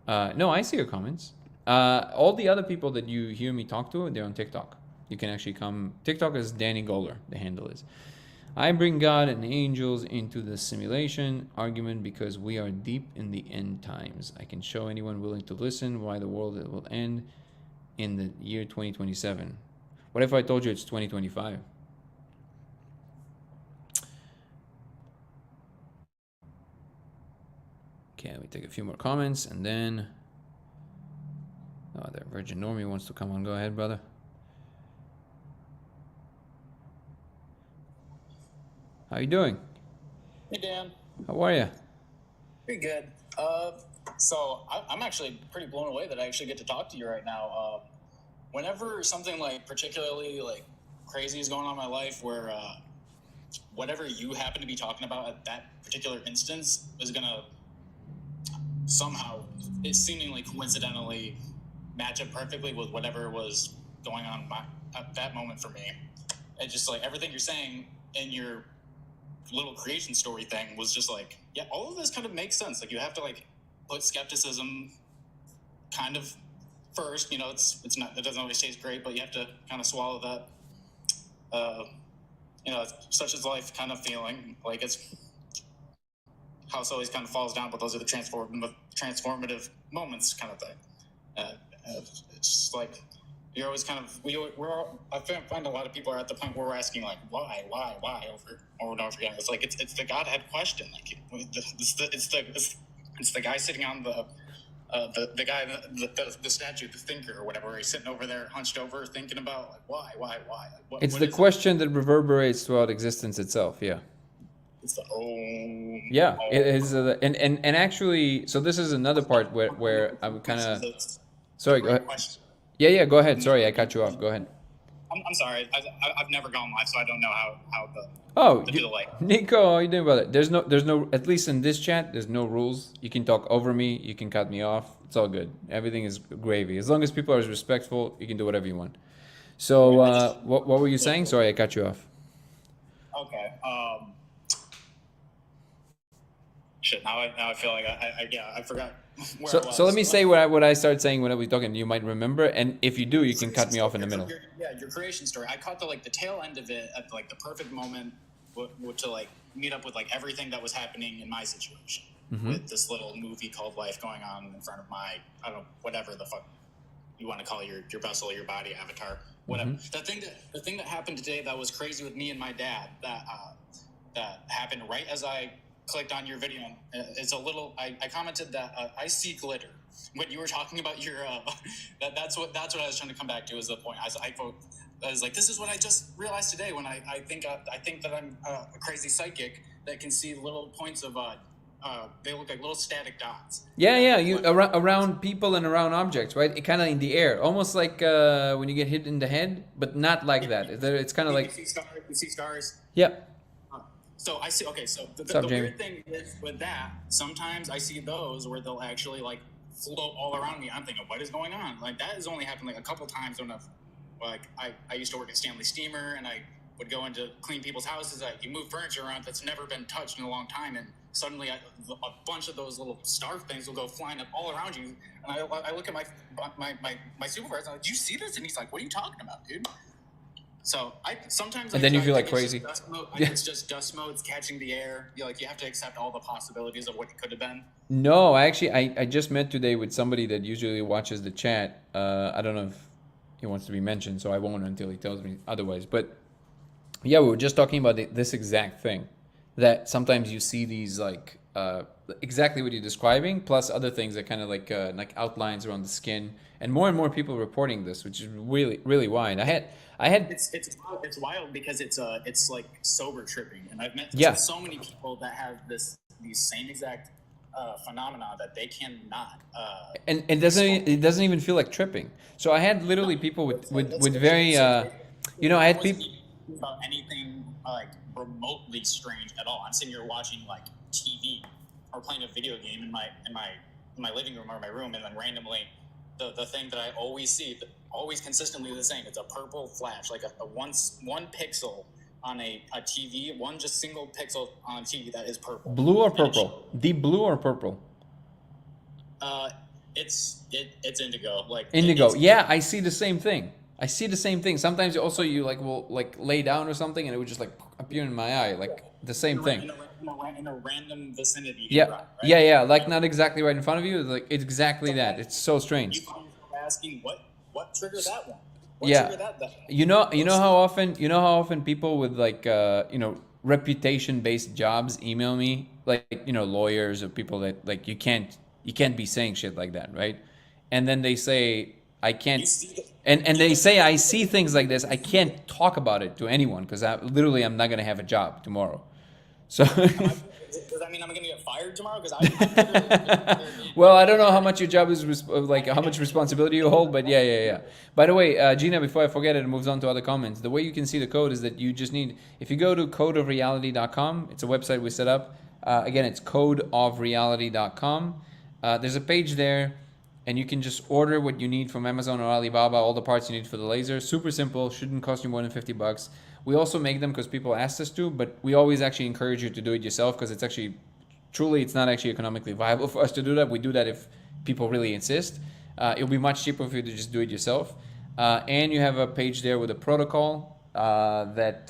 Speaker 1: No, I see your comments. All the other people that you hear me talk to, they're on TikTok. You can actually come. TikTok is Danny Goller, the handle is. I bring God and angels into the simulation argument because we are deep in the end times. I can show anyone willing to listen why the world will end in the year 2027. What if I told you it's 2025? Okay, let me take a few more comments and then... Oh, that Virgin Normie wants to come on. Go ahead, brother. How you doing?
Speaker 2: Hey, Dan.
Speaker 1: How are you?
Speaker 2: Pretty good. So I'm actually pretty blown away that I actually get to talk to you right now. Whenever something particularly crazy is going on in my life, where whatever you happen to be talking about at that particular instance is gonna somehow, it seemingly coincidentally match up perfectly with whatever was going on at that moment for me. And just everything you're saying in your little creation story thing was just yeah, all of this kind of makes sense. You have to put skepticism kind of first, it's not, it doesn't always taste great, but you have to kind of swallow that, such is life kind of feeling. It's house always kind of falls down, but those are the transformative moments kind of thing. It's just you're always kind of, I find a lot of people are at the point where we're asking why over and over again. It's the Godhead question. It's the guy sitting on the guy, the statue, the thinker or whatever. He's sitting over there, hunched over, thinking about why.
Speaker 1: It's the question that reverberates throughout existence itself. Yeah.
Speaker 2: It's the
Speaker 1: it is, and actually, so this is another part where I'm kind of. Sorry, go ahead. Yeah, yeah. Go ahead. Sorry, I cut you off. Go ahead.
Speaker 2: I'm sorry. I've never gone live, so I don't know how
Speaker 1: Oh,
Speaker 2: the delay.
Speaker 1: Nico, how you doing about it? There's no. At least in this chat, there's no rules. You can talk over me. You can cut me off. It's all good. Everything is gravy. As long as people are respectful, you can do whatever you want. So, what were you saying? Sorry, I cut you off.
Speaker 2: Okay. Shit. Now I feel like I forgot where I was.
Speaker 1: So let me say what I started saying when I was talking. You might remember, and if you do, you can cut me off in the middle.
Speaker 2: Your creation story. I caught the tail end of it at like the perfect moment to like meet up with like everything that was happening in my situation with this little movie called life going on in front of my, I don't know, whatever the fuck you want to call your vessel, your body, avatar, whatever. The thing that happened today that was crazy with me and my dad that happened right as I clicked on your video. It's a little. I commented that I see glitter when you were talking about your. That's what I was trying to come back to. Is the point? I was like, this is what I just realized today when I think that I'm a crazy psychic that can see little points of they look like little static dots.
Speaker 1: Yeah. You around people and around objects, right? It kind of in the air, almost like when you get hit in the head, but not like that. It's kind of like.
Speaker 2: You see stars.
Speaker 1: Yep.
Speaker 2: So I see. Okay, so the weird thing is with that, sometimes I see those where they'll actually like float all around me. I'm thinking, what is going on? Like that has only happened like a couple times when I used to work at Stanley Steamer and I would go into clean people's houses. You move furniture around that's never been touched in a long time, and suddenly a bunch of those little star things will go flying up all around you. And I look at my supervisor. I'm like, do you see this? And he's like, what are you talking about, dude? So sometimes.
Speaker 1: And then you feel like crazy.
Speaker 2: It's just dust motes catching the air. You have to accept all the possibilities of what it could have been.
Speaker 1: No, I just met today with somebody that usually watches the chat. I don't know if he wants to be mentioned, so I won't until he tells me otherwise. But yeah, we were just talking about this exact thing. That sometimes you see these like exactly what you're describing, plus other things that kind of like outlines around the skin, and more people reporting this, which is really really wide. I had.
Speaker 2: It's wild because it's like sober tripping, and I've met so many people that have these same exact phenomena that they cannot.
Speaker 1: And it doesn't even feel like tripping. So I had literally people with very I had people
Speaker 2: about anything like remotely strange at all. I'm sitting here watching like TV or playing a video game in my living room or my room, and then randomly. The thing that I always see, always consistently the same. It's a purple flash, like a one pixel on a TV, one just single pixel on a TV that is purple.
Speaker 1: Blue or purple? Deep blue or purple?
Speaker 2: It's indigo. Like
Speaker 1: indigo. Yeah, I see the same thing. Sometimes also you will lay down or something, and it would just appear in my eye, like the same thing.
Speaker 2: In a random vicinity.
Speaker 1: Yeah,
Speaker 2: right?
Speaker 1: yeah. Like not exactly right in front of you. It's exactly that. It's so strange.
Speaker 2: You find yourself asking what triggered that one? What
Speaker 1: yeah.
Speaker 2: That?
Speaker 1: You know how often people with reputation-based jobs email me, lawyers or people that you can't be saying shit like that, right? And then they say I can't. And they say I see things like this. I can't talk about it to anyone because I'm not gonna have a job tomorrow. So.
Speaker 2: Does that mean I'm gonna get fired tomorrow?
Speaker 1: Well, I don't know how much your job is how much responsibility you hold, but yeah. By the way, Gina, before I forget it moves on to other comments. The way you can see the code is that you just need, if you go to codeofreality.com, it's a website we set up. Again, it's codeofreality.com. There's a page there, and you can just order what you need from Amazon or Alibaba, all the parts you need for the laser. Super simple, shouldn't cost you more than $50. We also make them because people asked us to, but we always actually encourage you to do it yourself because it's actually, truly, it's not actually economically viable for us to do that. We do that if people really insist. It'll be much cheaper for you to just do it yourself. And you have a page there with a protocol that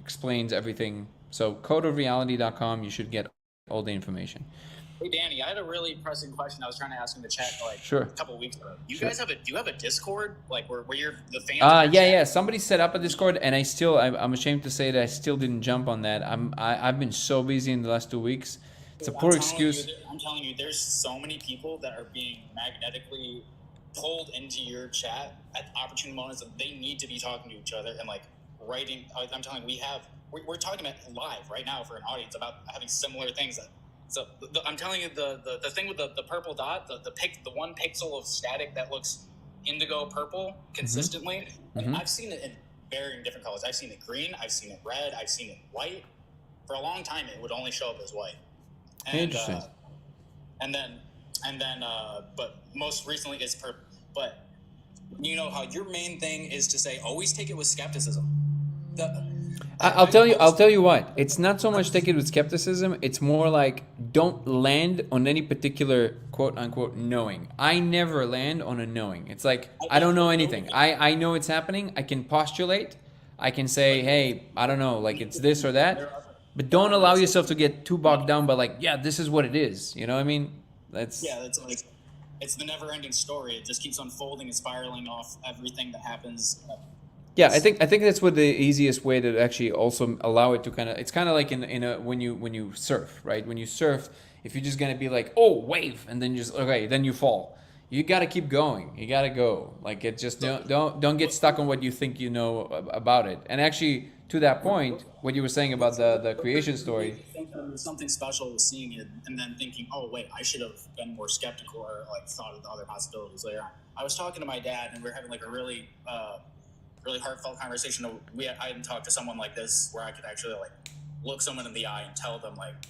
Speaker 1: explains everything. So codeofreality.com, you should get all the information.
Speaker 2: Hey Danny, I had a really pressing question I was trying to ask in the chat
Speaker 1: sure.
Speaker 2: a couple of weeks ago. Do you have a Discord where you're the fans?
Speaker 1: Yeah. Somebody set up a Discord, and I'm ashamed to say that I still didn't jump on that. I've been so busy in the last 2 weeks. It's a poor excuse.
Speaker 2: I'm telling you, there's so many people that are being magnetically pulled into your chat at opportune moments that they need to be talking to each other and writing. I'm telling you, we're talking about live right now for an audience about having similar things that. So I'm telling you, the thing with the purple dot, the one pixel of static that looks indigo purple consistently.
Speaker 1: Mhm.
Speaker 2: I've seen it in varying different colors. I've seen it green, I've seen it red, I've seen it white. For a long time, it would only show up as white. And
Speaker 1: Interesting.
Speaker 2: and then but most recently it's purple. But you know how your main thing is to say always take it with skepticism.
Speaker 1: I'll tell you what. It's not so much take it with skepticism. It's more like don't land on any particular quote unquote knowing. I never land on a knowing. It's like I don't know anything. I know it's happening. I can postulate. I can say, hey, I don't know, like it's this or that. But don't allow yourself to get too bogged down by like, yeah, this is what it is. You know what I mean? That's
Speaker 2: like it's the never-ending story. It just keeps unfolding and spiraling off everything that happens.
Speaker 1: Yeah, I think that's what the easiest way to actually also allow it to kind of. It's kind of like in a when you surf, right? When you surf, if you're just gonna be like, oh, wave, and then just okay, then you fall. You got to keep going. You got to go. Like it just don't get stuck on what you think you know about it. And actually, to that point, what you were saying about the creation story.
Speaker 2: I think there was something special with seeing it and then thinking, oh wait, I should have been more skeptical or like thought of the other possibilities later on. I was talking to my dad and we were having like a really heartfelt conversation. I hadn't talked to someone like this where I could actually like look someone in the eye and tell them like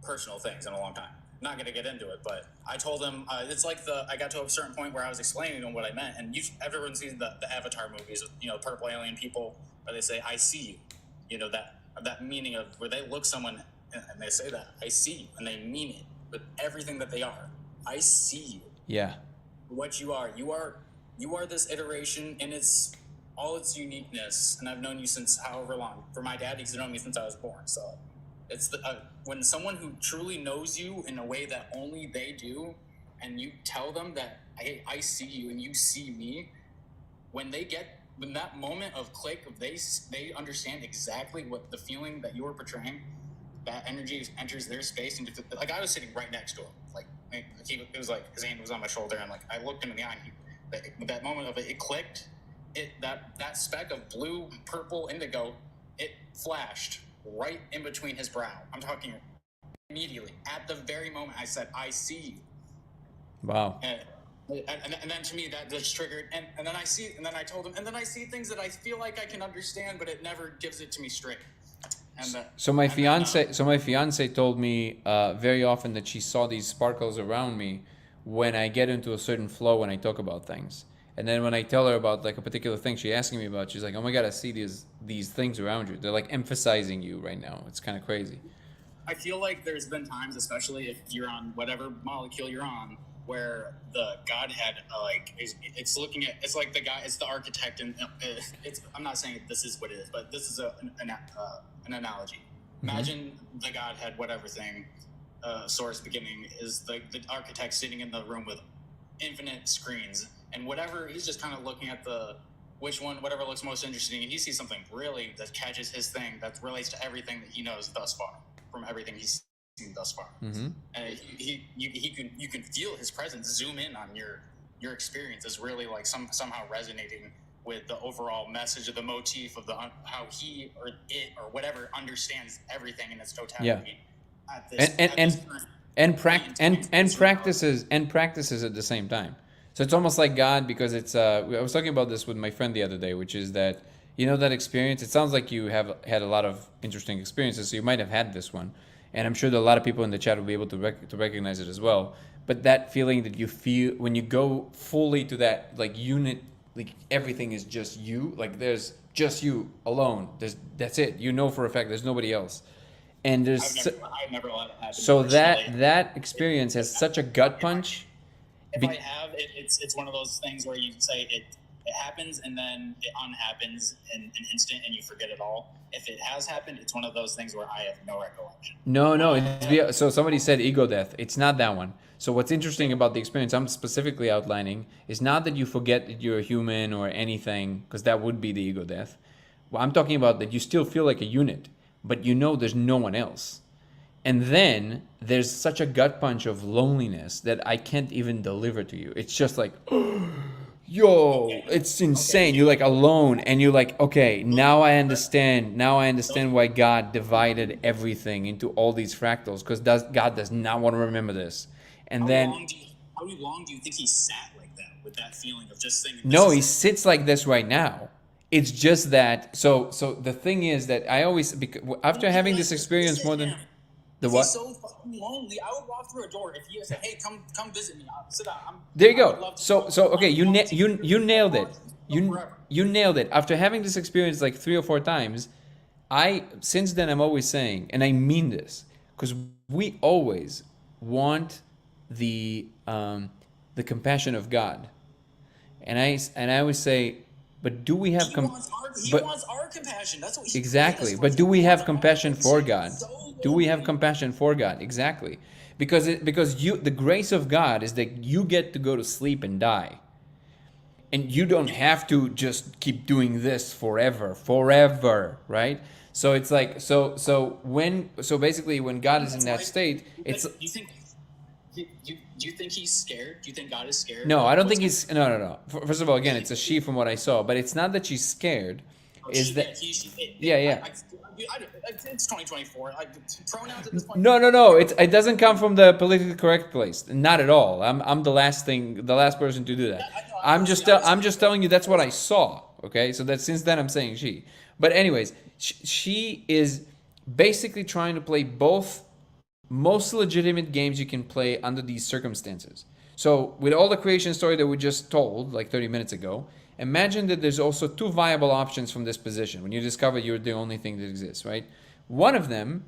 Speaker 2: personal things in a long time. Not going to get into it, but I told him it's like I got to a certain point where I was explaining to him what I meant, and everyone's seen the Avatar movies, you know, purple alien people, where they say "I see you," you know that meaning of where they look someone and they say that "I see you," and they mean it with everything that they are. I see you.
Speaker 1: Yeah.
Speaker 2: What you are this iteration in all its uniqueness, and I've known you since however long. For my dad, he's known me since I was born, so. It's when someone who truly knows you in a way that only they do, and you tell them that I see you and you see me, when that moment of click, they understand exactly what the feeling that you were portraying, that energy enters their space, and like I was sitting right next to him, like it was like his hand was on my shoulder, and like I looked him in the eye, and that moment of it clicked, that speck of blue, purple, indigo, it flashed right in between his brow. I'm talking immediately. At the very moment I said, I see you.
Speaker 1: Wow.
Speaker 2: And then to me that just triggered and then I told him, and then I see things that I feel like I can understand, but it never gives it to me straight.
Speaker 1: So my fiance told me very often that she saw these sparkles around me when I get into a certain flow when I talk about things. And then when I tell her about like a particular thing she's asking me about, she's like, "Oh my God, I see these things around you. They're like emphasizing you right now. It's kind of crazy."
Speaker 2: I feel like there's been times, especially if you're on whatever molecule you're on, where the Godhead, it's looking at, it's like it's the architect, and I'm not saying this is what it is, but this is an analogy. Imagine the Godhead, whatever thing, source, beginning, is the architect sitting in the room with infinite screens. And whatever, he's just kind of looking at whatever looks most interesting, and he sees something really that catches his thing that relates to everything that he knows thus far, from everything he's seen thus far.
Speaker 1: Mm-hmm.
Speaker 2: And you can feel his presence zoom in on your experience is really like somehow resonating with the overall message of the motif of how he or it or whatever understands everything in its totality.
Speaker 1: Yeah. Practices at the same time. So it's almost like God, because it's I was talking about this with my friend the other day, which is that, you know, that experience, it sounds like you have had a lot of interesting experiences, so you might have had this one, and I'm sure that a lot of people in the chat will be able to recognize it as well. But that feeling that you feel when you go fully to that like unit, like everything is just you, like there's just you alone, that's it, you know for a fact there's nobody else. And
Speaker 2: I've never let it happen.
Speaker 1: So that experience has such a gut punch.
Speaker 2: If I have, it's one of those things where you say it happens and then it unhappens in an instant and you forget it all. If it has happened, it's one of those things where I have no recollection.
Speaker 1: No. So somebody said ego death. It's not that one. So what's interesting about the experience I'm specifically outlining is not that you forget that you're a human or anything, because that would be the ego death. Well, I'm talking about that you still feel like a unit, but you know there's no one else. And then there's such a gut punch of loneliness that I can't even deliver to you. It's just like, yo, it's insane. You're like alone, and you're like, okay, now I understand. Now I understand why God divided everything into all these fractals, because God does not want to remember this. And
Speaker 2: long do you think he sat like that with that feeling of just thinking?
Speaker 1: No, he sits like this right now. It's just that. So the thing is that I always, after having this experience more than the
Speaker 2: If
Speaker 1: what?
Speaker 2: he's so fucking lonely, I would walk through a door. If he said, "Hey, come visit me," sit down.
Speaker 1: There you
Speaker 2: I would
Speaker 1: go.
Speaker 2: love to-
Speaker 1: So okay, you nailed it.
Speaker 2: Forever.
Speaker 1: You nailed it. After having this experience like 3 or 4 times, since then I'm always saying, and I mean this, because we always want the compassion of God, and I always say, but do we have
Speaker 2: He wants our compassion. That's what he
Speaker 1: exactly?
Speaker 2: made us
Speaker 1: But
Speaker 2: for.
Speaker 1: do we
Speaker 2: He
Speaker 1: have
Speaker 2: wants
Speaker 1: compassion
Speaker 2: our
Speaker 1: for God?
Speaker 2: so
Speaker 1: Do we have
Speaker 2: lonely.
Speaker 1: compassion for God? Exactly, because the grace of God is that you get to go to sleep and die. And you don't have to just keep doing this forever, right? So it's like so basically when God is in that state, it's
Speaker 2: Do you think he's scared? Do you think God is scared?
Speaker 1: no,
Speaker 2: of
Speaker 1: I don't
Speaker 2: what's
Speaker 1: think he's no. First of all, again, it's a she from what I saw, but it's not that she's scared. Is that yeah.
Speaker 2: It's 2024. Pronouns at this point.
Speaker 1: No. It doesn't come from the politically correct place. Not at all. I'm the last person to do that. I'm just telling you that's what I saw. Okay, so that since then I'm saying she. But anyways, she is basically trying to play both most legitimate games you can play under these circumstances. So with all the creation story that we just told like 30 minutes ago, imagine that there's also 2 viable options from this position when you discover you're the only thing that exists, right? One of them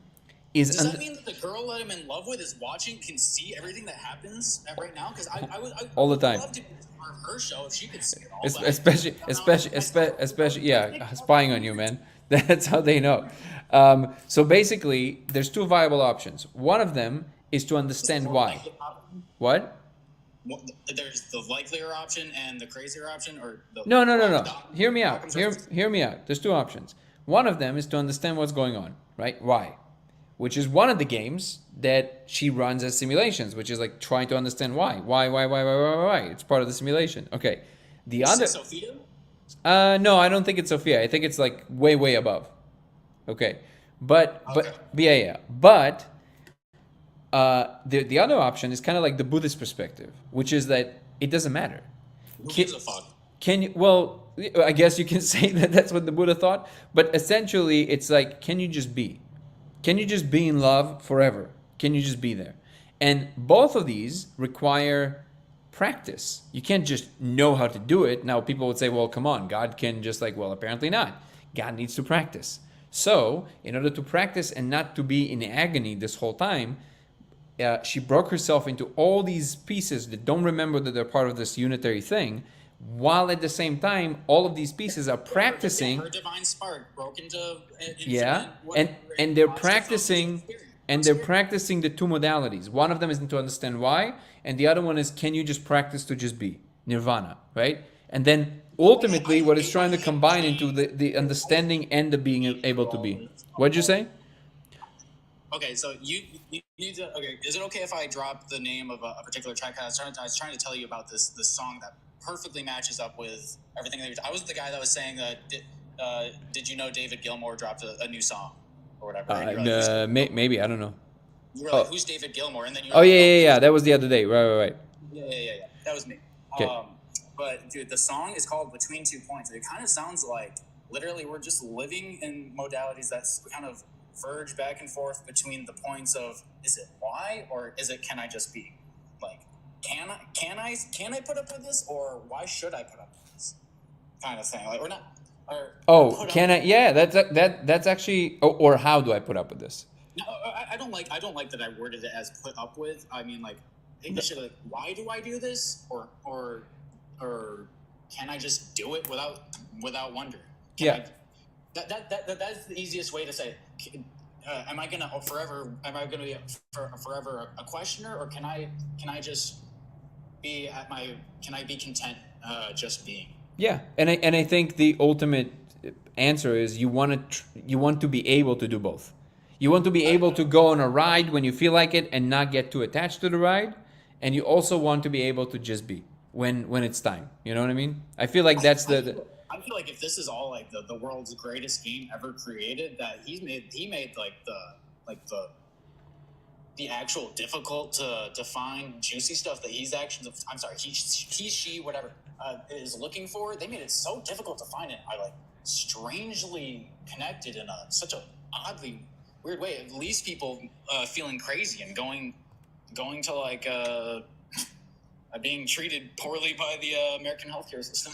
Speaker 1: is...
Speaker 2: Does that mean that the girl that I'm in love with is watching, can see everything that happens right now? Because I would
Speaker 1: all the time.
Speaker 2: love to be part of her show if she could see it all.
Speaker 1: Especially, yeah, spying on you, man. That's how they know. So basically, there's 2 viable options. One of them is to understand why. What?
Speaker 2: There's the likelier option and the crazier option, or the
Speaker 1: No. Hear me out. Hear me out. There's 2 options. One of them is to understand what's going on, right? Why? Which is one of the games that she runs as simulations, which is like trying to understand why. Why? It's part of the simulation. Okay. The other...
Speaker 2: Sophia?
Speaker 1: No, I don't think it's Sophia. I think it's like way above. Okay. But yeah. But the other option is kind of like the Buddhist perspective, which is that it doesn't matter.
Speaker 2: Who gives a fuck?
Speaker 1: Well, I guess you can say that that's what the Buddha thought, but essentially it's like, can you just be? Can you just be in love forever? Can you just be there? And both of these require practice. You can't just know how to do it. Now people would say, well, come on, God can just like, well, apparently not. God needs to practice. So in order to practice and not to be in agony this whole time, she broke herself into all these pieces that don't remember that they're part of this unitary thing, while at the same time, all of these pieces are practicing.
Speaker 2: Her divine spark broke into
Speaker 1: yeah, and they're practicing, the 2 modalities. One of them is to understand why, and the other one is, can you just practice to just be nirvana, right? And then ultimately, what it's trying to combine into the understanding and the being able to be. What did you say?
Speaker 2: Okay, so you need to. Okay, is it okay if I drop the name of a particular track? I was trying to tell you about this song that perfectly matches up with everything that I was the guy that was saying that. Did you know David Gilmour dropped a new song or whatever?
Speaker 1: Maybe I don't know.
Speaker 2: You were like, who's David Gilmour? And then you.
Speaker 1: Yeah. That was the other day. Right.
Speaker 2: Yeah. That was me.
Speaker 1: Okay.
Speaker 2: But dude, the song is called Between 2 Points. It kind of sounds like literally we're just living in modalities that's kind of verge back and forth between the points of, is it why or is it can I just be? Like, can I put up with this, or why should I put up with this? Kind of thing. Like, or not. Or
Speaker 1: can I? Yeah, that's actually. Or how do I put up with this?
Speaker 2: No, I don't like that I worded it as put up with. I mean, like, I think it should, like, why do I do this, or can I just do it without wonder? That's the easiest way to say it. Am I gonna be forever a questioner, or can I just be can I be content just being?
Speaker 1: Yeah, and I think the ultimate answer is you want to be able to do both. You want to be able to go on a ride when you feel like it and not get too attached to the ride, and you also want to be able to just be when it's time. You know what I mean? I feel like that's
Speaker 2: I feel like if this is all like the world's greatest game ever created, that he made like the the actual difficult to find juicy stuff that he's actually, I'm sorry, she, whatever, is looking for. They made it so difficult to find it. I like strangely connected in such a oddly weird way. It leaves people feeling crazy and going to like being treated poorly by the American healthcare system.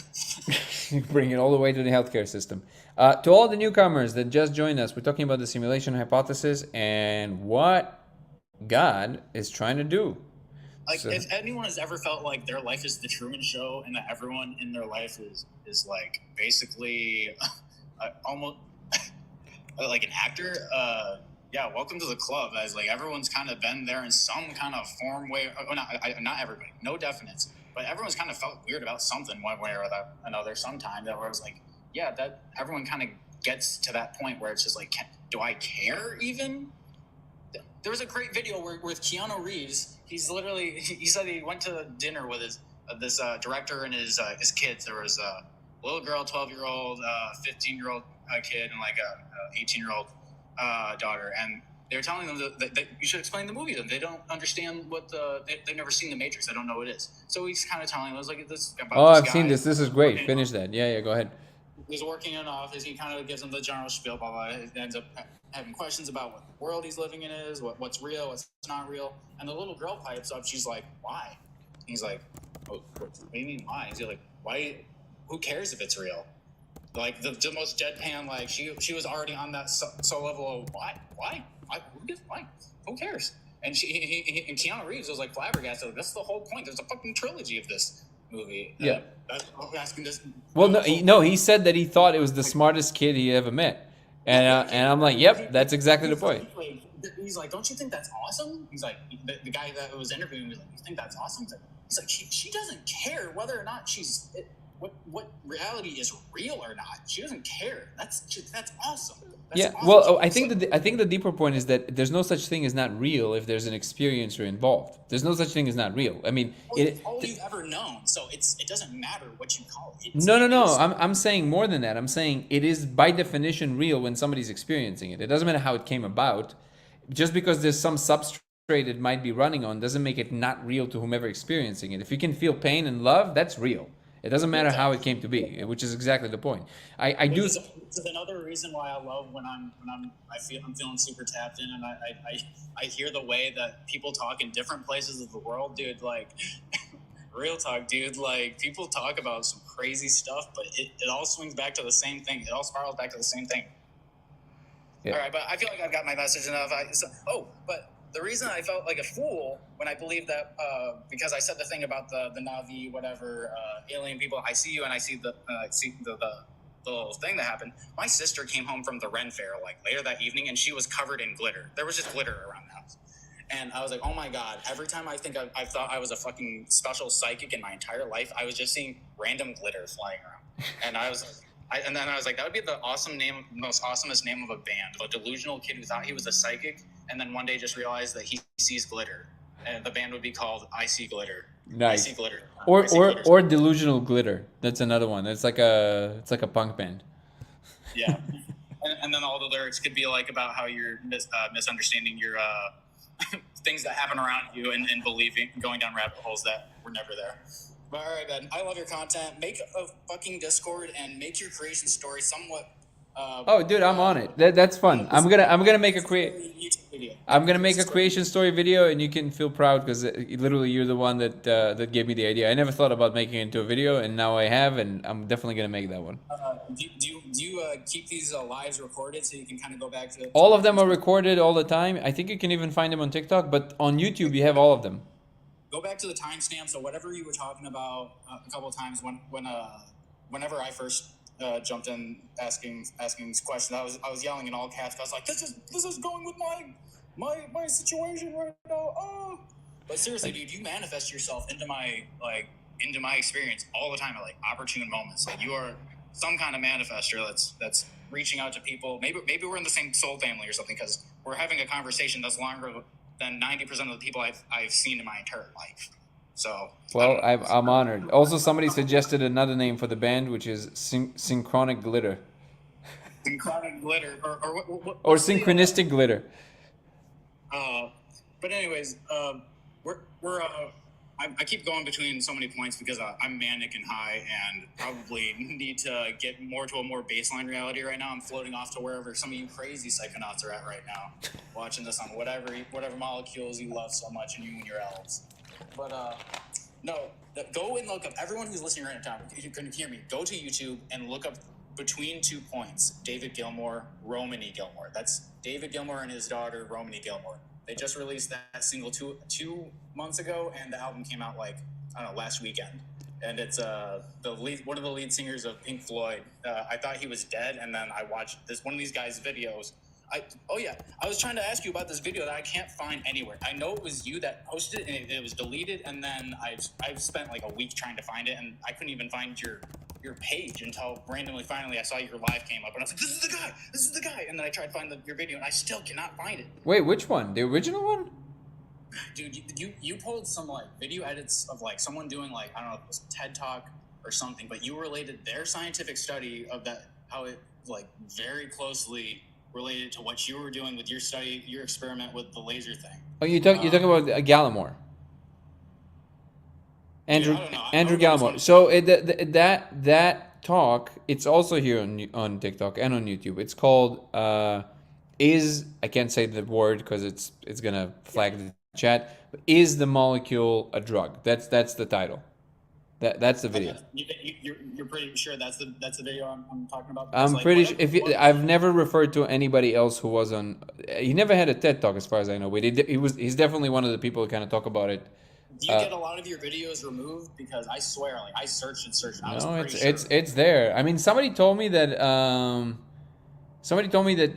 Speaker 1: Bring it all the way to the healthcare system. To all the newcomers that just joined us, we're talking about the simulation hypothesis and what God is trying to do.
Speaker 2: Like, so, if anyone has ever felt like their life is the Truman Show and that everyone in their life is like basically almost like an actor, yeah, welcome to the club. As like everyone's kind of been there in some kind of form, way. Oh, not everybody, no definites, but everyone's kind of felt weird about something one way or another. Sometime that where it was like, yeah, that everyone kind of gets to that point where it's just like, do I care even? There was a great video with Keanu Reeves. He said he went to dinner with this director and his kids. There was a little girl, 12-year-old, 15-year-old kid, and like a 18-year-old daughter. And they were telling them that you should explain the movie to them. They don't understand what they've never seen The Matrix. They don't know what it is. So he's kind of telling them, I was like, this about
Speaker 1: oh,
Speaker 2: this
Speaker 1: I've
Speaker 2: guy.
Speaker 1: seen this. This is great. Finish that. Yeah, go ahead.
Speaker 2: He's working in an office. He kind of gives them the general spiel, blah, blah. He ends up having questions about what world he's living in is, what's real, what's not real. And the little girl pipes up. She's like, why? He's like, oh, what do you mean why? He's like, why? Who cares if it's real? Like the most deadpan, like she was already on that so level of why? Why? Who cares? And and Keanu Reeves was like flabbergasted. Like, that's the whole point. There's a fucking trilogy of this movie.
Speaker 1: Yeah.
Speaker 2: I'm asking this.
Speaker 1: Well, no, he said that he thought it was the smartest kid he ever met, and I'm like, yep, that's exactly the point.
Speaker 2: He's like, don't you think that's awesome? He's like, the guy that was interviewing was like, you think that's awesome? He's like, she doesn't care whether or not what reality is real or not. She doesn't care. That's awesome. That's
Speaker 1: yeah.
Speaker 2: awesome.
Speaker 1: Well, I think the deeper point is that there's no such thing as not real if there's an experiencer involved. There's no such thing as not real. I mean,
Speaker 2: it's all you've ever known, so it doesn't matter what you call it.
Speaker 1: No. I'm saying more than that. I'm saying it is by definition real when somebody's experiencing it. It doesn't matter how it came about. Just because there's some substrate it might be running on doesn't make it not real to whomever experiencing it. If you can feel pain and love, that's real. It doesn't matter how it came to be, which is exactly the point.
Speaker 2: This is another reason why I love when I'm feeling super tapped in, and I hear the way that people talk in different places of the world, dude. Like, real talk, dude. Like, people talk about some crazy stuff, but it all swings back to the same thing. It all spirals back to the same thing. Yeah. All right, but I feel like I've got my message enough. But the reason I felt like a fool when I believed that, because I said the thing about the Na'vi, whatever, alien people, I see you and I see the little thing that happened. My sister came home from the Ren Fair like later that evening, and she was covered in glitter. There was just glitter around the house. And I was like, oh my God, every time I think I thought I was a fucking special psychic in my entire life, I was just seeing random glitter flying around. And I was like, and then I was like, that would be the most awesomest name of a band. A delusional kid who thought he was a psychic, and then one day just realized that he sees glitter, and the band would be called I See Glitter.
Speaker 1: Nice.
Speaker 2: I See Glitter.
Speaker 1: Or Delusional Glitter. That's another one. It's like a punk band.
Speaker 2: Yeah, and then all the lyrics could be like about how you're misunderstanding your things that happen around you and believing, going down rabbit holes that were never there. But all right, man. I love your content. Make a fucking Discord and make your creation story somewhat.
Speaker 1: Oh, dude, I'm on it. That's fun. I'm gonna make a creation story video, and you can feel proud because literally you're the one that gave me the idea. I never thought about making it into a video, and now I have, and I'm definitely gonna make that one.
Speaker 2: Do you keep these lives recorded so you can kind of go back to?
Speaker 1: All of them are recorded all the time. I think you can even find them on TikTok, but on YouTube you have all of them.
Speaker 2: Go back to the timestamp. So whatever you were talking about a couple of times whenever I first jumped in asking questions, I was yelling in all caps. I was like, this is going with my situation right now. Oh, but seriously, dude, you manifest yourself into my experience all the time at like opportune moments. Like you are some kind of manifester that's reaching out to people. Maybe we're in the same soul family or something because we're having a conversation that's longer than 90% of the people I've seen in my entire life. So
Speaker 1: well, I'm honored. Also, somebody suggested another name for the band, which is Synchronic Glitter.
Speaker 2: Synchronic Glitter, or
Speaker 1: or Synchronistic Glitter.
Speaker 2: But anyways, we're I keep going between so many points because I'm manic and high, and probably need to get more to a more baseline reality right now. I'm floating off to wherever some of you crazy psychonauts are at right now, watching this on whatever molecules you love so much, and you and your elves. But no, go and look up. Everyone who's listening right now, if you couldn't hear me, go to YouTube and look up Between 2 Points, David Gilmour, Romany Gilmour. That's David Gilmour and his daughter, Romany Gilmour. They just released that single two months ago, and the album came out like, I don't know, last weekend. And it's one of the lead singers of Pink Floyd. I thought he was dead, and then I watched one of these guys' videos. I was trying to ask you about this video that I can't find anywhere. I know it was you that posted it, and it was deleted, and then I've spent like a week trying to find it, and I couldn't even find your page until randomly finally I saw your live came up, and I was like, this is the guy, and then I tried to find your video, and I still cannot find it.
Speaker 1: Wait, which one? The original one?
Speaker 2: Dude, you pulled some like video edits of like someone doing like, I don't know if it was a TED Talk or something, but you related their scientific study of that, how it like very closely related to what you were doing with your study, your experiment with the laser thing.
Speaker 1: Oh, you're talking about Gallimore. Andrew Gallimore. So that talk, it's also here on TikTok and on YouTube. It's called I can't say the word because it's gonna flag the chat. But is the molecule a drug? That's the title. That's the video.
Speaker 2: You're pretty sure that's the video I'm talking about?
Speaker 1: I'm like, pretty sure. I've never referred to anybody else who was on. He never had a TED Talk, as far as I know. But he's definitely one of the people who kind of talk about it.
Speaker 2: Do you get a lot of your videos removed? Because I swear, like I searched and searched. And
Speaker 1: no, it's there. I mean, somebody told me that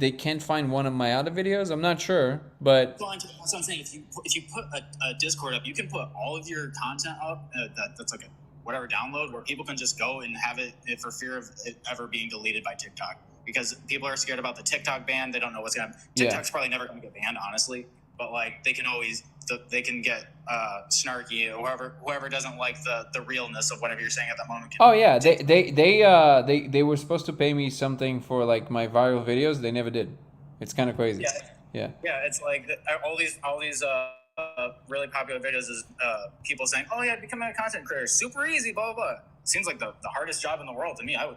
Speaker 1: they can't find one of my other videos. I'm not sure, but
Speaker 2: that's what I'm saying. If you put a Discord up, you can put all of your content up. That's like a whatever download where people can just go and have it for fear of it ever being deleted by TikTok, because people are scared about the TikTok ban. They don't know what's gonna. TikTok's probably never gonna get banned, honestly. But like they can get snarky. Whoever doesn't like the realness of whatever you're saying at that moment.
Speaker 1: Oh yeah, they were supposed to pay me something for like my viral videos. They never did. It's kind of crazy. Yeah. It's
Speaker 2: like all these really popular videos is people saying, "Oh yeah, becoming a content creator, super easy." Blah blah blah. Seems like the hardest job in the world to me. I don't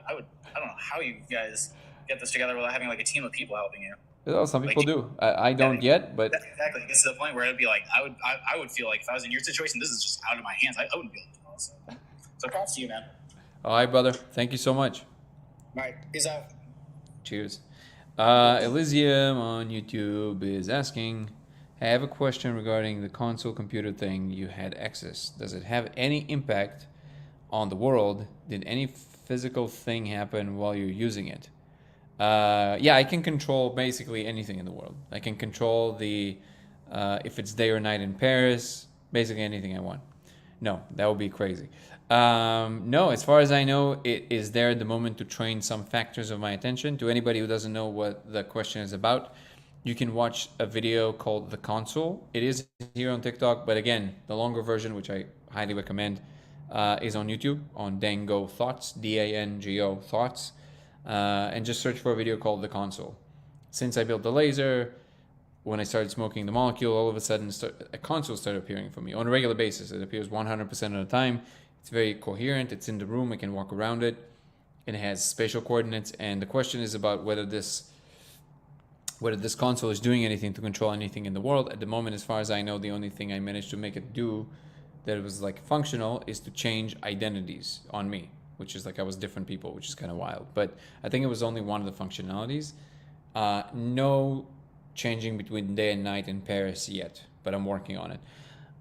Speaker 2: know how you guys get this together without having like a team of people helping you.
Speaker 1: Well, some people do. I don't yet, but
Speaker 2: exactly. It's to the point where it'd be like I would feel like if I was in your situation, this is just out of my hands. I wouldn't be able to do it. So props to you, man.
Speaker 1: All right, brother. Thank you so much.
Speaker 2: All right, peace out.
Speaker 1: Cheers. Elysium on YouTube is asking, I have a question regarding the console computer thing you had access. Does it have any impact on the world? Did any physical thing happen while you're using it? Yeah, I can control basically anything in the world. I can control the if it's day or night in Paris, basically anything I want. No, that would be crazy. No, as far as I know, it is there at the moment to train some factors of my attention. To anybody who doesn't know what the question is about, you can watch a video called The Console. It is here on TikTok, but again, the longer version, which I highly recommend, is on YouTube, on Dango Thoughts, DANGO Thoughts. And just search for a video called The Console. Since I built the laser, when I started smoking the molecule, all of a sudden a console started appearing for me on a regular basis. It appears 100% of the time. It's very coherent. It's in the room. I can walk around it. It has spatial coordinates. And the question is about whether this console is doing anything to control anything in the world. At the moment, as far as I know, the only thing I managed to make it do that was like functional is to change identities on me, which is like I was different people, which is kind of wild. But I think it was only one of the functionalities. No changing between day and night in Paris yet, but I'm working on it.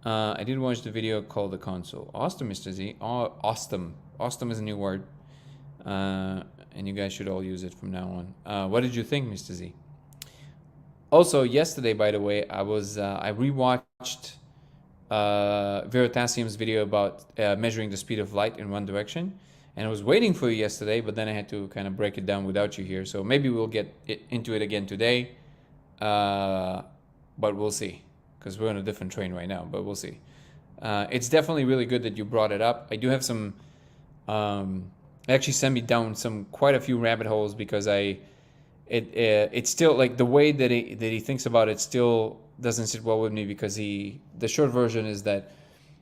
Speaker 1: I did watch the video called The Console. Awesome, Mr. Z. Awesome. Awesome is a new word. And you guys should all use it from now on. What did you think, Mr. Z? Also, yesterday, by the way, I rewatched Veritasium's video about measuring the speed of light in one direction. And I was waiting for you yesterday, but then I had to kind of break it down without you here. So maybe we'll get into it again today. But we'll see. Because we're on a different train right now, but we'll see. It's definitely really good that you brought it up. I do have some... it actually sent me down quite a few rabbit holes because it's still like the way that he thinks about it still doesn't sit well with me because the short version is that